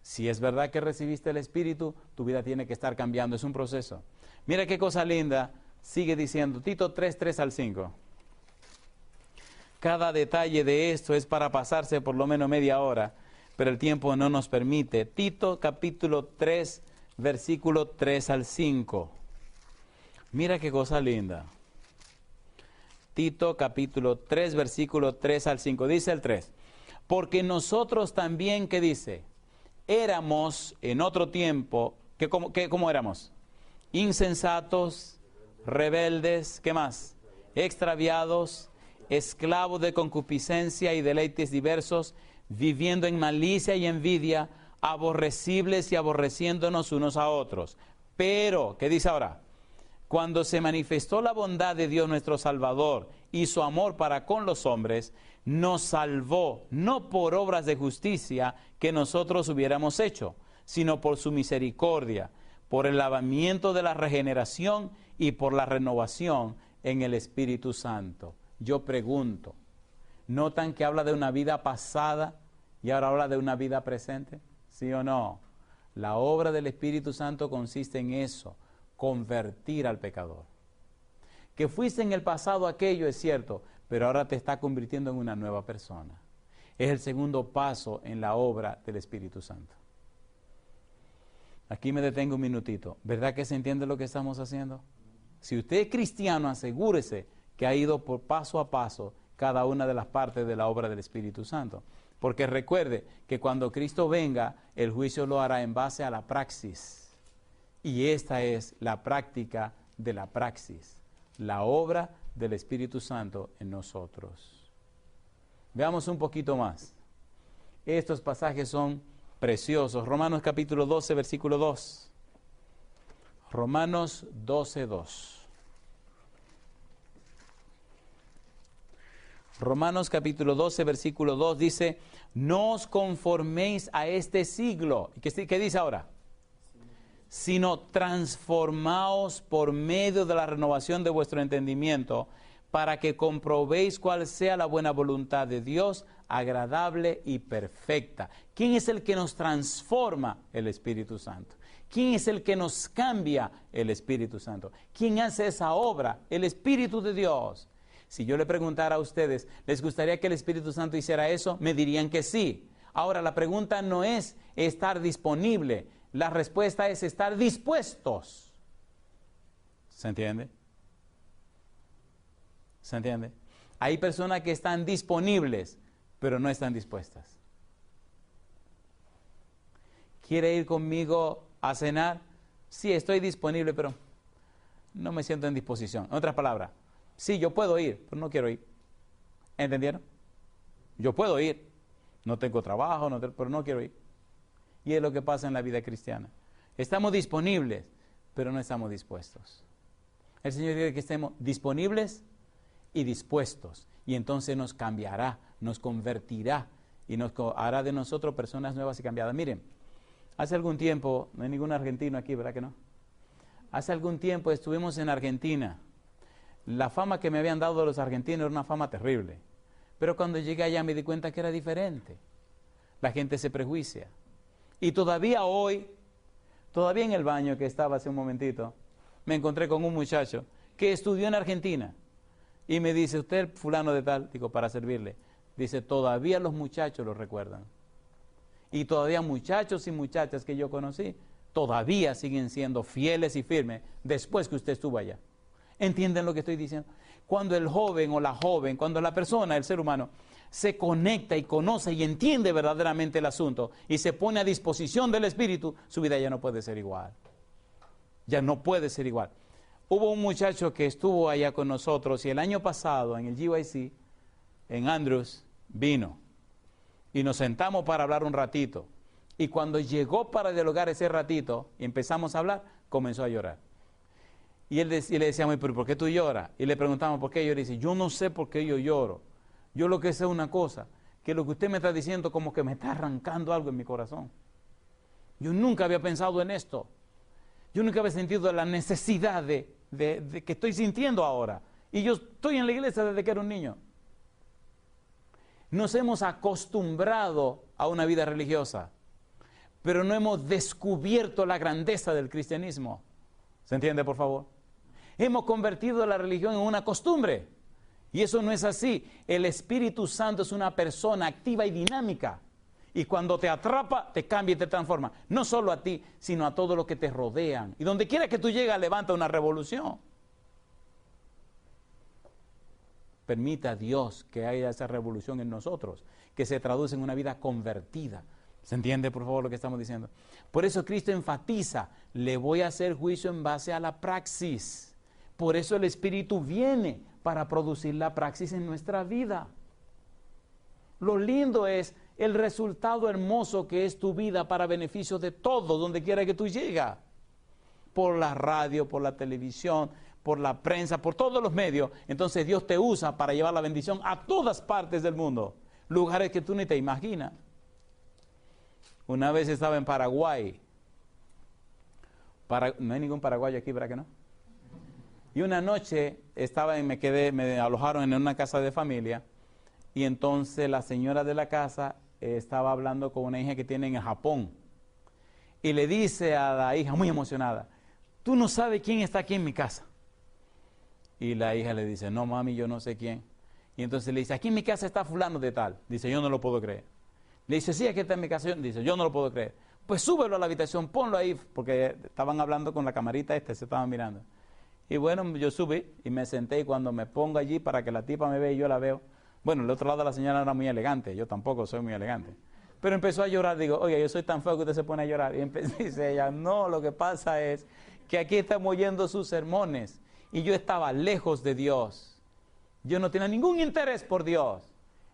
Si es verdad que recibiste el Espíritu, tu vida tiene que estar cambiando, es un proceso. Mira qué cosa linda. Sigue diciendo, Tito 3, 3 al 5. Cada detalle de esto es para pasarse por lo menos media hora, pero el tiempo no nos permite. Tito capítulo 3, versículo 3 al 5. Mira qué cosa linda. Tito capítulo 3, versículo 3 al 5. Dice el 3. Porque nosotros también, ¿qué dice? Éramos en otro tiempo, ¿cómo éramos? Insensatos, rebeldes, ¿qué más? Extraviados, esclavos de concupiscencia y deleites diversos, viviendo en malicia y envidia, aborrecibles y aborreciéndonos unos a otros. Pero, ¿qué dice ahora? Cuando se manifestó la bondad de Dios nuestro Salvador y su amor para con los hombres, nos salvó, no por obras de justicia que nosotros hubiéramos hecho, sino por su misericordia, por el lavamiento de la regeneración y por la renovación en el Espíritu Santo. Yo pregunto, ¿notan que habla de una vida pasada y ahora habla de una vida presente? ¿Sí o no? La obra del Espíritu Santo consiste en eso, convertir al pecador. Que fuiste en el pasado aquello, es cierto, pero ahora te está convirtiendo en una nueva persona. Es el segundo paso en la obra del Espíritu Santo. Aquí me detengo un minutito. ¿Verdad que se entiende lo que estamos haciendo? Si usted es cristiano, asegúrese que ha ido por paso a paso cada una de las partes de la obra del Espíritu Santo. Porque recuerde que cuando Cristo venga, el juicio lo hará en base a la praxis. Y esta es la práctica de la praxis, la obra del Espíritu Santo en nosotros. Veamos un poquito más. Estos pasajes son preciosos. Romanos capítulo 12, versículo 2. Romanos 12, 2. Romanos capítulo 12, versículo 2 dice, no os conforméis a este siglo. ¿Qué dice ahora? Sino transformaos por medio de la renovación de vuestro entendimiento, para que comprobéis cuál sea la buena voluntad de Dios, agradable y perfecta. ¿Quién es el que nos transforma? El Espíritu Santo. ¿Quién es el que nos cambia? El Espíritu Santo. ¿Quién hace esa obra? El Espíritu de Dios. Si yo le preguntara a ustedes, ¿les gustaría que el Espíritu Santo hiciera eso? Me dirían que sí. Ahora, la pregunta no es estar disponible. La respuesta es estar dispuestos. ¿Se entiende? ¿Se entiende? Hay personas que están disponibles, pero no están dispuestas. ¿Quiere ir conmigo a cenar? Sí, estoy disponible, pero no me siento en disposición. En otras palabras, sí, yo puedo ir, pero no quiero ir. ¿Entendieron? Yo puedo ir, no tengo trabajo, pero no quiero ir. Y es lo que pasa en la vida cristiana. Estamos disponibles, pero no estamos dispuestos. El Señor quiere que estemos disponibles y dispuestos. Y entonces nos cambiará, nos convertirá y nos hará de nosotros personas nuevas y cambiadas. Miren, hace algún tiempo, no hay ningún argentino aquí, ¿verdad que no? Hace algún tiempo estuvimos en Argentina. La fama que me habían dado los argentinos era una fama terrible. Pero cuando llegué allá me di cuenta que era diferente. La gente se prejuicia. Y todavía hoy, todavía en el baño que estaba hace un momentito, me encontré con un muchacho que estudió en Argentina. Y me dice, ¿usted fulano de tal? Digo, para servirle. Dice, todavía los muchachos lo recuerdan. Y todavía muchachos y muchachas que yo conocí, todavía siguen siendo fieles y firmes después que usted estuvo allá. ¿Entienden lo que estoy diciendo? Cuando el joven o la joven, cuando la persona, el ser humano, se conecta y conoce y entiende verdaderamente el asunto y se pone a disposición del Espíritu, su vida ya no puede ser igual. Ya no puede ser igual. Hubo un muchacho que estuvo allá con nosotros y el año pasado en el GYC, en Andrews, vino y nos sentamos para hablar un ratito. Y cuando llegó para dialogar ese ratito y empezamos a hablar, comenzó a llorar. Y le decíamos, ¿pero por qué tú lloras? Y le preguntamos, ¿por qué llora? Y dice, yo no sé por qué yo lloro. Yo lo que sé es una cosa, que lo que usted me está diciendo como que me está arrancando algo en mi corazón. Yo nunca había pensado en esto. Yo nunca había sentido la necesidad de que estoy sintiendo ahora. Y yo estoy en la iglesia desde que era un niño. Nos hemos acostumbrado a una vida religiosa, pero no hemos descubierto la grandeza del cristianismo. ¿Se entiende, por favor? Hemos convertido la religión en una costumbre. Y eso no es así. El Espíritu Santo es una persona activa y dinámica. Y cuando te atrapa, te cambia y te transforma. No solo a ti, sino a todos los que te rodean. Y donde quiera que tú llegas, levanta una revolución. Permita a Dios que haya esa revolución en nosotros, que se traduce en una vida convertida. ¿Se entiende, por favor, lo que estamos diciendo? Por eso Cristo enfatiza, le voy a hacer juicio en base a la praxis. Por eso el Espíritu viene para producir la praxis en nuestra vida. Lo lindo es el resultado hermoso que es tu vida para beneficio de todos, donde quiera que tú llegas. por la radio, por la televisión, por la prensa, por todos los medios. Entonces Dios te usa para llevar la bendición a todas partes del mundo, lugares que tú ni te imaginas. Una vez estaba en Paraguay. No hay ningún paraguayo aquí, ¿verdad que no? Y una noche me alojaron en una casa de familia, y entonces la señora de la casa estaba hablando con una hija que tiene en Japón. Y le dice a la hija, muy emocionada, tú no sabes quién está aquí en mi casa. Y la hija le dice, no mami, yo no sé quién. Y entonces le dice, aquí en mi casa está fulano de tal. Dice, yo no lo puedo creer. Le dice, sí, aquí está en mi casa. Dice, yo no lo puedo creer. Pues súbelo a la habitación, ponlo ahí, porque estaban hablando con la camarita se estaban mirando. Y bueno, yo subí y me senté, y cuando me pongo allí para que la tipa me vea y yo la veo, bueno, el otro lado de la señora era muy elegante, yo tampoco soy muy elegante. Pero empezó a llorar, digo, oye, yo soy tan feo que usted se pone a llorar. Y dice ella, no, lo que pasa es que aquí estamos oyendo sus sermones y yo estaba lejos de Dios. Yo no tenía ningún interés por Dios.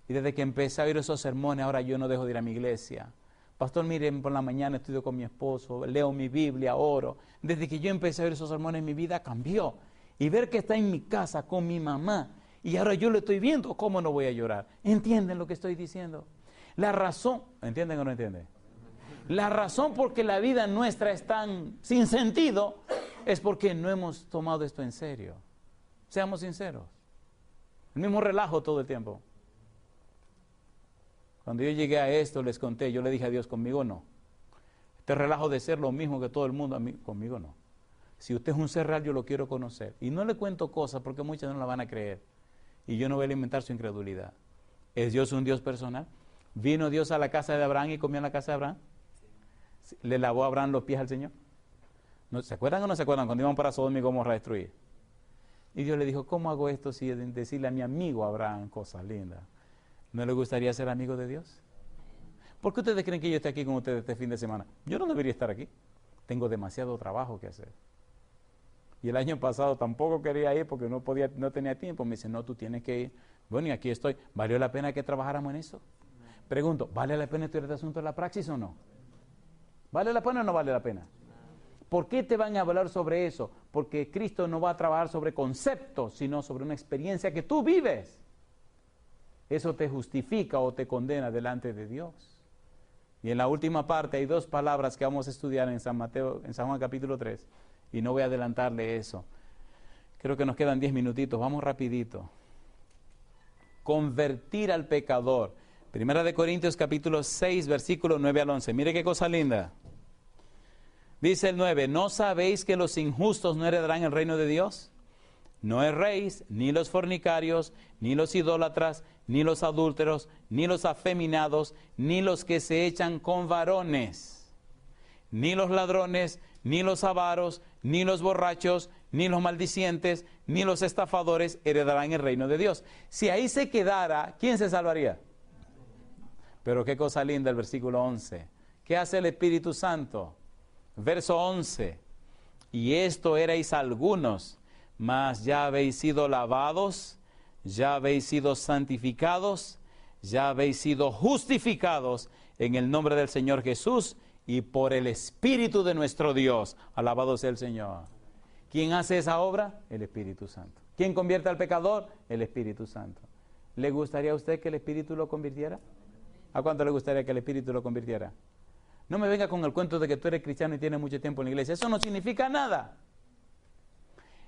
Y desde que empecé a oír esos sermones, ahora yo no dejo de ir a mi iglesia. Pastor, miren, por la mañana estudio con mi esposo, leo mi Biblia, oro. Desde que yo empecé a oír esos sermones, mi vida cambió. Y ver que está en mi casa con mi mamá, y ahora yo lo estoy viendo, ¿cómo no voy a llorar? ¿Entienden lo que estoy diciendo? La razón, ¿entienden o no entienden? La razón por que la vida nuestra es tan sin sentido es porque no hemos tomado esto en serio. Seamos sinceros. El mismo relajo todo el tiempo. Cuando yo llegué a esto, les conté, yo le dije a Dios, conmigo no. Este relajo de ser lo mismo que todo el mundo, conmigo no. Si usted es un ser real, yo lo quiero conocer. Y no le cuento cosas porque muchas no la van a creer. Y yo no voy a alimentar su incredulidad. ¿Es Dios un Dios personal? ¿Vino Dios a la casa de Abraham y comió en la casa de Abraham? ¿Le lavó a Abraham los pies al Señor? ¿No, ¿se acuerdan o no se acuerdan cuando iban para Sodoma y Gomorra a destruir? Y Dios le dijo, ¿cómo hago esto si decirle a mi amigo Abraham cosas lindas? ¿No le gustaría ser amigo de Dios? ¿Por qué ustedes creen que yo esté aquí con ustedes este fin de semana? Yo no debería estar aquí. Tengo demasiado trabajo que hacer. Y el año pasado tampoco quería ir porque no tenía tiempo. Me dice, no, tú tienes que ir. Bueno, y aquí estoy. ¿Valió la pena que trabajáramos en eso? Pregunto, ¿vale la pena estudiar este asunto de la praxis o no? ¿Vale la pena o no vale la pena? ¿Por qué te van a hablar sobre eso? Porque Cristo no va a trabajar sobre conceptos, sino sobre una experiencia que tú vives. Eso te justifica o te condena delante de Dios. Y en la última parte hay dos palabras que vamos a estudiar en San Juan capítulo 3. Y no voy a adelantarle eso. Creo que nos quedan 10 minutitos, vamos rapidito. Convertir al pecador. Primera de Corintios capítulo 6, versículo 9 al 11. Mire qué cosa linda. Dice el 9, ¿no sabéis que los injustos no heredarán el reino de Dios? No erréis, ni los fornicarios, ni los idólatras, ni los adúlteros, ni los afeminados, ni los que se echan con varones, ni los ladrones, ni los avaros, ni los borrachos, ni los maldicientes, ni los estafadores heredarán el reino de Dios. Si ahí se quedara, ¿quién se salvaría? Pero qué cosa linda el versículo 11. ¿Qué hace el Espíritu Santo? Verso 11. Y esto erais algunos, mas ya habéis sido lavados, ya habéis sido santificados, ya habéis sido justificados en el nombre del Señor Jesús y por el Espíritu de nuestro Dios. Alabado sea el Señor. ¿Quién hace esa obra? El Espíritu Santo. ¿Quién convierte al pecador? El Espíritu Santo. ¿Le gustaría a usted que el Espíritu lo convirtiera? ¿A cuánto le gustaría que el Espíritu lo convirtiera? No me venga con el cuento de que tú eres cristiano y tienes mucho tiempo en la iglesia. Eso no significa nada.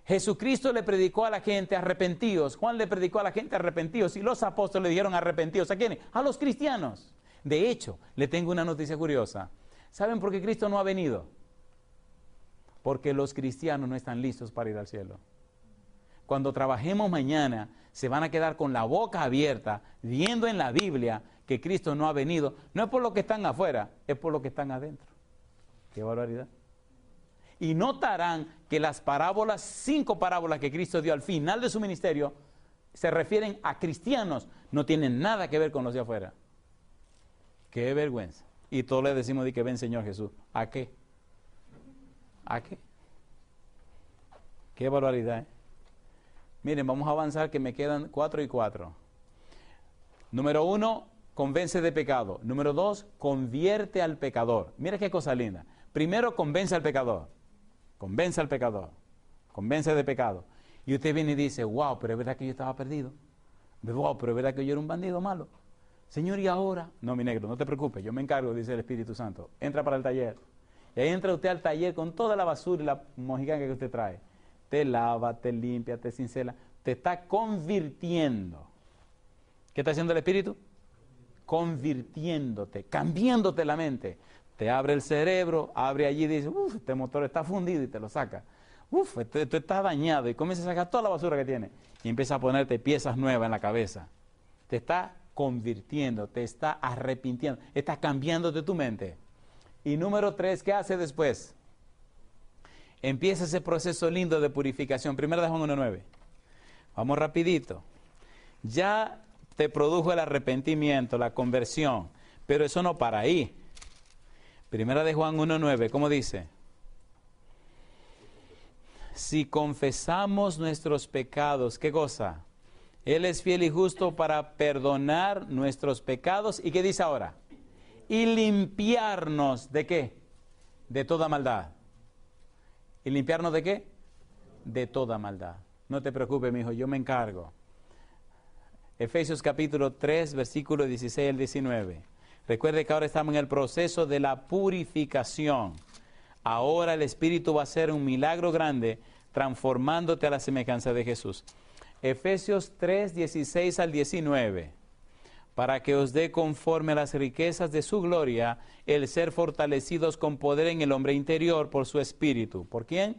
Jesucristo le predicó a la gente arrepentidos. Juan le predicó a la gente arrepentidos. Y los apóstoles le dijeron arrepentidos. ¿A quiénes? A los cristianos. De hecho, le tengo una noticia curiosa. ¿Saben por qué Cristo no ha venido? Porque los cristianos no están listos para ir al cielo. Cuando trabajemos mañana, se van a quedar con la boca abierta, viendo en la Biblia que Cristo no ha venido. No es por lo que están afuera, es por lo que están adentro. ¡Qué barbaridad! Y notarán que las parábolas, 5 parábolas que Cristo dio al final de su ministerio, se refieren a cristianos, no tienen nada que ver con los de afuera. ¡Qué vergüenza! Y todos le decimos de que ven Señor Jesús. ¿A qué? ¿A qué? ¡Qué barbaridad! Miren, vamos a avanzar que me quedan 4 y 4. Número 1, convence de pecado. Número 2, convierte al pecador. Mira qué cosa linda. Primero, convence al pecador. convence al pecador, convence de pecado. Y usted viene y dice, wow, pero es verdad que yo estaba perdido. Wow, pero es verdad que yo era un bandido malo. Señor, ¿y ahora? No, mi negro, no te preocupes, yo me encargo, dice el Espíritu Santo. Entra para el taller. Y ahí entra usted al taller con toda la basura y la mojiganga que usted trae. Te lava, te limpia, te cincela, te está convirtiendo. ¿Qué está haciendo el Espíritu? Convirtiéndote, cambiándote la mente. Te abre el cerebro, abre allí y dice, uff, este motor está fundido y te lo saca. Uff, esto está dañado y comienza a sacar toda la basura que tiene. Y empieza a ponerte piezas nuevas en la cabeza. Te está convirtiendo, te está arrepintiendo, está cambiándote tu mente. Y número 3, ¿qué hace después? Empieza ese proceso lindo de purificación. Primera de Juan 1:9. Vamos rapidito. Ya te produjo el arrepentimiento, la conversión, pero eso no para ahí. Primera de Juan 1:9, ¿cómo dice? Si confesamos nuestros pecados, ¿qué cosa? Él es fiel y justo para perdonar nuestros pecados. ¿Y qué dice ahora? Y limpiarnos, ¿de qué? De toda maldad. ¿Y limpiarnos de qué? De toda maldad. No te preocupes, mi hijo, yo me encargo. Efesios capítulo 3, versículo 16 al 19. Recuerde que ahora estamos en el proceso de la purificación. Ahora el Espíritu va a hacer un milagro grande, transformándote a la semejanza de Jesús. Efesios 3, 16 al 19. Para que os dé conforme a las riquezas de su gloria, el ser fortalecidos con poder en el hombre interior por su Espíritu. ¿Por quién?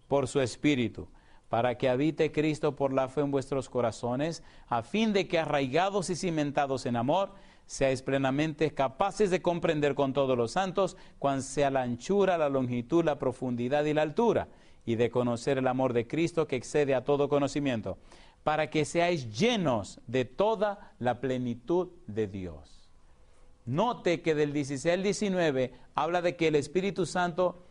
Por su Espíritu. Para que habite Cristo por la fe en vuestros corazones, a fin de que arraigados y cimentados en amor, seáis plenamente capaces de comprender con todos los santos cuán sea la anchura, la longitud, la profundidad y la altura, y de conocer el amor de Cristo que excede a todo conocimiento, para que seáis llenos de toda la plenitud de Dios. Note que del 16 al 19 habla de que el Espíritu Santo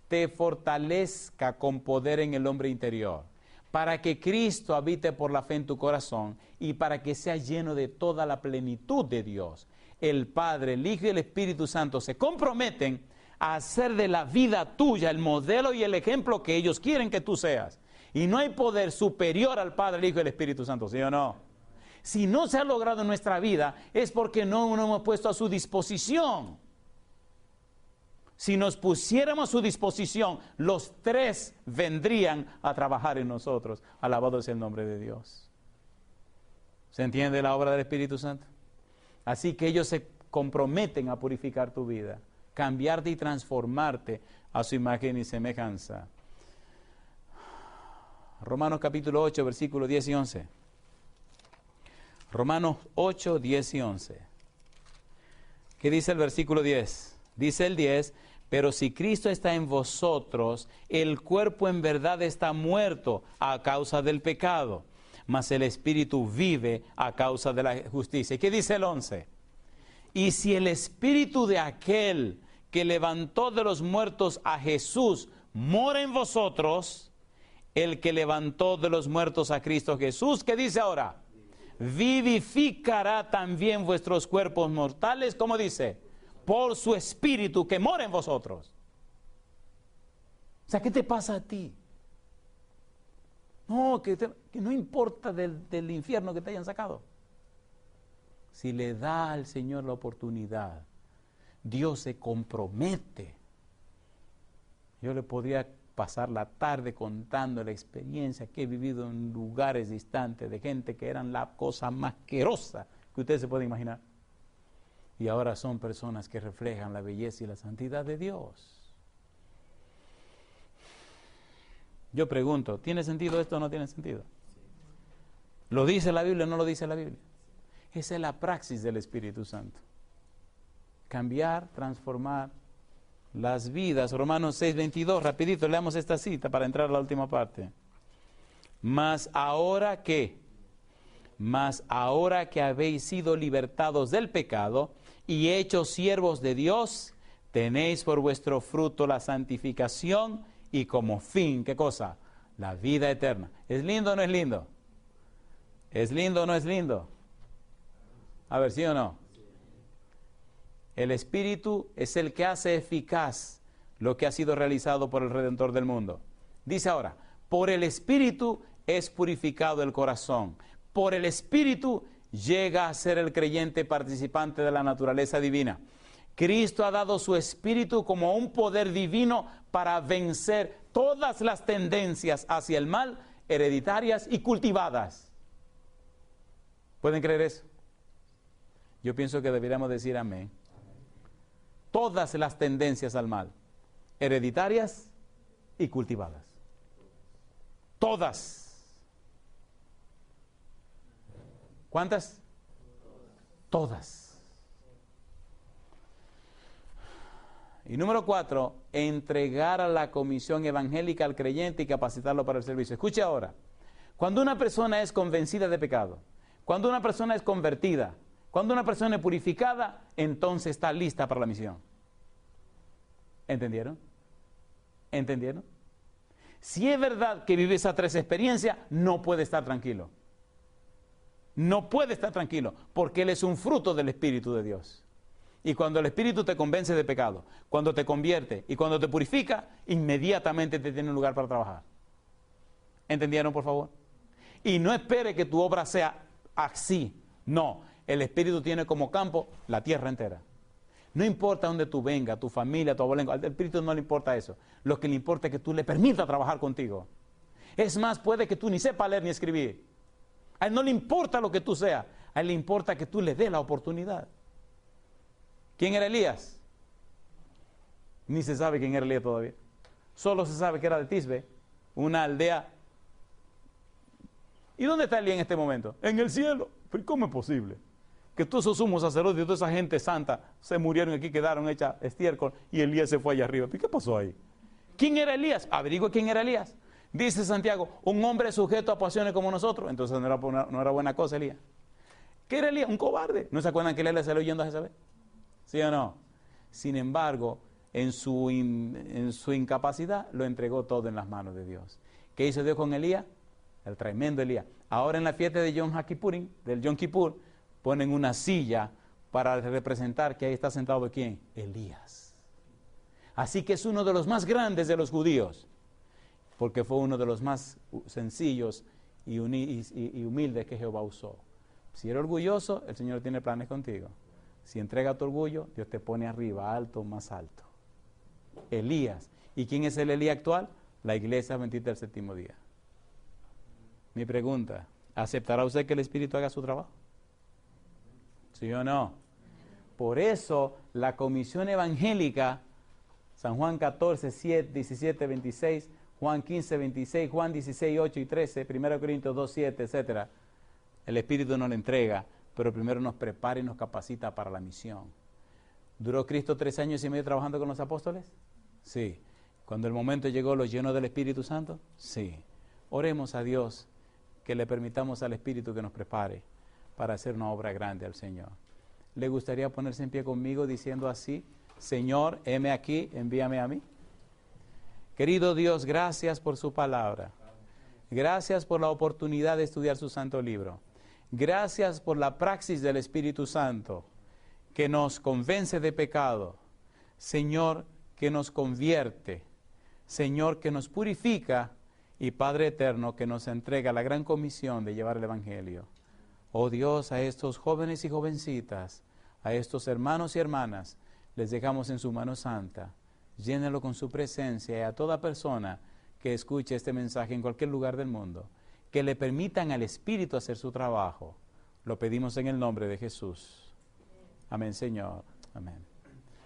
te fortalezca con poder en el hombre interior, para que Cristo habite por la fe en tu corazón y para que seas lleno de toda la plenitud de Dios. El Padre, el Hijo y el Espíritu Santo se comprometen a hacer de la vida tuya el modelo y el ejemplo que ellos quieren que tú seas. Y no hay poder superior al Padre, el Hijo y el Espíritu Santo, ¿sí o no? Si no se ha logrado en nuestra vida es porque no nos hemos puesto a su disposición. Si nos pusiéramos a su disposición, los tres vendrían a trabajar en nosotros. Alabado sea el nombre de Dios. ¿Se entiende la obra del Espíritu Santo? Así que ellos se comprometen a purificar tu vida, cambiarte y transformarte a su imagen y semejanza. Romanos capítulo 8, versículos 10 y 11. Romanos 8, 10 y 11. ¿Qué dice el versículo 10? Dice el 10, pero si Cristo está en vosotros, el cuerpo en verdad está muerto a causa del pecado, mas el Espíritu vive a causa de la justicia. ¿Y qué dice el 11? Y si el Espíritu de aquel que levantó de los muertos a Jesús mora en vosotros, el que levantó de los muertos a Cristo Jesús, ¿qué dice ahora? Vivificará también vuestros cuerpos mortales, ¿cómo dice? Por su Espíritu que mora en vosotros. O sea, ¿qué te pasa a ti? No, que no importa del infierno que te hayan sacado. Si le da al Señor la oportunidad, Dios se compromete. Yo le podría pasar la tarde contando la experiencia que he vivido en lugares distantes de gente que eran la cosa más asquerosa que ustedes se pueden imaginar. Y ahora son personas que reflejan la belleza y la santidad de Dios. Yo pregunto, ¿tiene sentido esto o no tiene sentido? ¿Lo dice la Biblia o no lo dice la Biblia? Esa es la praxis del Espíritu Santo. Cambiar, transformar las vidas. Romanos 6:22, rapidito, leamos esta cita para entrar a la última parte. Mas ahora que habéis sido libertados del pecado y hechos siervos de Dios, tenéis por vuestro fruto la santificación y como fin, ¿qué cosa? La vida eterna. ¿Es lindo o no es lindo? ¿Es lindo o no es lindo? A ver, ¿sí o no? El Espíritu es el que hace eficaz lo que ha sido realizado por el Redentor del mundo. Dice ahora, por el Espíritu es purificado el corazón. Por el Espíritu llega a ser el creyente participante de la naturaleza divina. Cristo ha dado su Espíritu como un poder divino para vencer todas las tendencias hacia el mal, hereditarias y cultivadas. ¿Pueden creer eso? Yo pienso que deberíamos decir amén. Todas las tendencias al mal, hereditarias y cultivadas. Todas. ¿Cuántas? Todas. Y número 4, entregar a la comisión evangélica al creyente y capacitarlo para el servicio. Escuche ahora, cuando una persona es convencida de pecado, cuando una persona es convertida, cuando una persona es purificada, entonces está lista para la misión. ¿Entendieron? ¿Entendieron? Si es verdad que vive esas 3 experiencias, no puede estar tranquilo. No puede estar tranquilo, porque él es un fruto del Espíritu de Dios. Y cuando el Espíritu te convence de pecado, cuando te convierte y cuando te purifica, inmediatamente te tiene un lugar para trabajar. ¿Entendieron, por favor? Y no espere que tu obra sea así. No, el Espíritu tiene como campo la tierra entera. No importa dónde tú vengas, tu familia, tu abuelo, al Espíritu no le importa eso. Lo que le importa es que tú le permitas trabajar contigo. Es más, puede que tú ni sepas leer ni escribir. A él no le importa lo que tú seas, a él le importa que tú le des la oportunidad. ¿Quién era Elías? Ni se sabe quién era Elías todavía. Solo se sabe que era de Tisbe, una aldea. ¿Y dónde está Elías en este momento? En el cielo. ¿Pero cómo es posible? Que todos esos sumos sacerdotes y toda esa gente santa se murieron aquí, quedaron hechas estiércol y Elías se fue allá arriba. ¿Qué pasó ahí? ¿Quién era Elías? Averigua quién era Elías. Dice Santiago, un hombre sujeto a pasiones como nosotros. Entonces no era buena cosa Elías. ¿Qué era Elías? Un cobarde. ¿No se acuerdan que Elías le salió huyendo a Jezabel? ¿Sí o no? Sin embargo, en su incapacidad lo entregó todo en las manos de Dios. ¿Qué hizo Dios con Elías? El tremendo Elías. Ahora en la fiesta de Yom HaKippurim, del Yom Kippur, ponen una silla para representar que ahí está sentado ¿quién? Elías. Así que es uno de los más grandes de los judíos, porque fue uno de los más sencillos y humildes que Jehová usó. Si eres orgulloso, el Señor tiene planes contigo. Si entrega tu orgullo, Dios te pone arriba, alto, más alto. Elías. ¿Y quién es el Elías actual? La iglesia bendita del séptimo día. Mi pregunta, ¿aceptará usted que el Espíritu haga su trabajo? ¿Sí o no? Por eso la comisión evangélica, San Juan 14, 7, 17, 26, Juan 15, 26, Juan 16, 8 y 13, 1 Corintios 2, 7, etc. El Espíritu nos lo entrega, pero primero nos prepara y nos capacita para la misión. ¿Duró Cristo 3 años y medio trabajando con los apóstoles? Sí. Cuando el momento llegó, ¿los llenó del Espíritu Santo? Sí. Oremos a Dios que le permitamos al Espíritu que nos prepare para hacer una obra grande al Señor. ¿Le gustaría ponerse en pie conmigo diciendo así: Señor, heme aquí, envíame a mí? Querido Dios, gracias por su palabra. Gracias por la oportunidad de estudiar su santo libro. Gracias por la praxis del Espíritu Santo que nos convence de pecado. Señor, que nos convierte. Señor, que nos purifica. Y Padre eterno, que nos entrega la gran comisión de llevar el Evangelio. Oh Dios, a estos jóvenes y jovencitas, a estos hermanos y hermanas, les dejamos en su mano santa. Llénalo con su presencia y a toda persona que escuche este mensaje en cualquier lugar del mundo, que le permitan al Espíritu hacer su trabajo. Lo pedimos en el nombre de Jesús. Amén, Señor. Amén.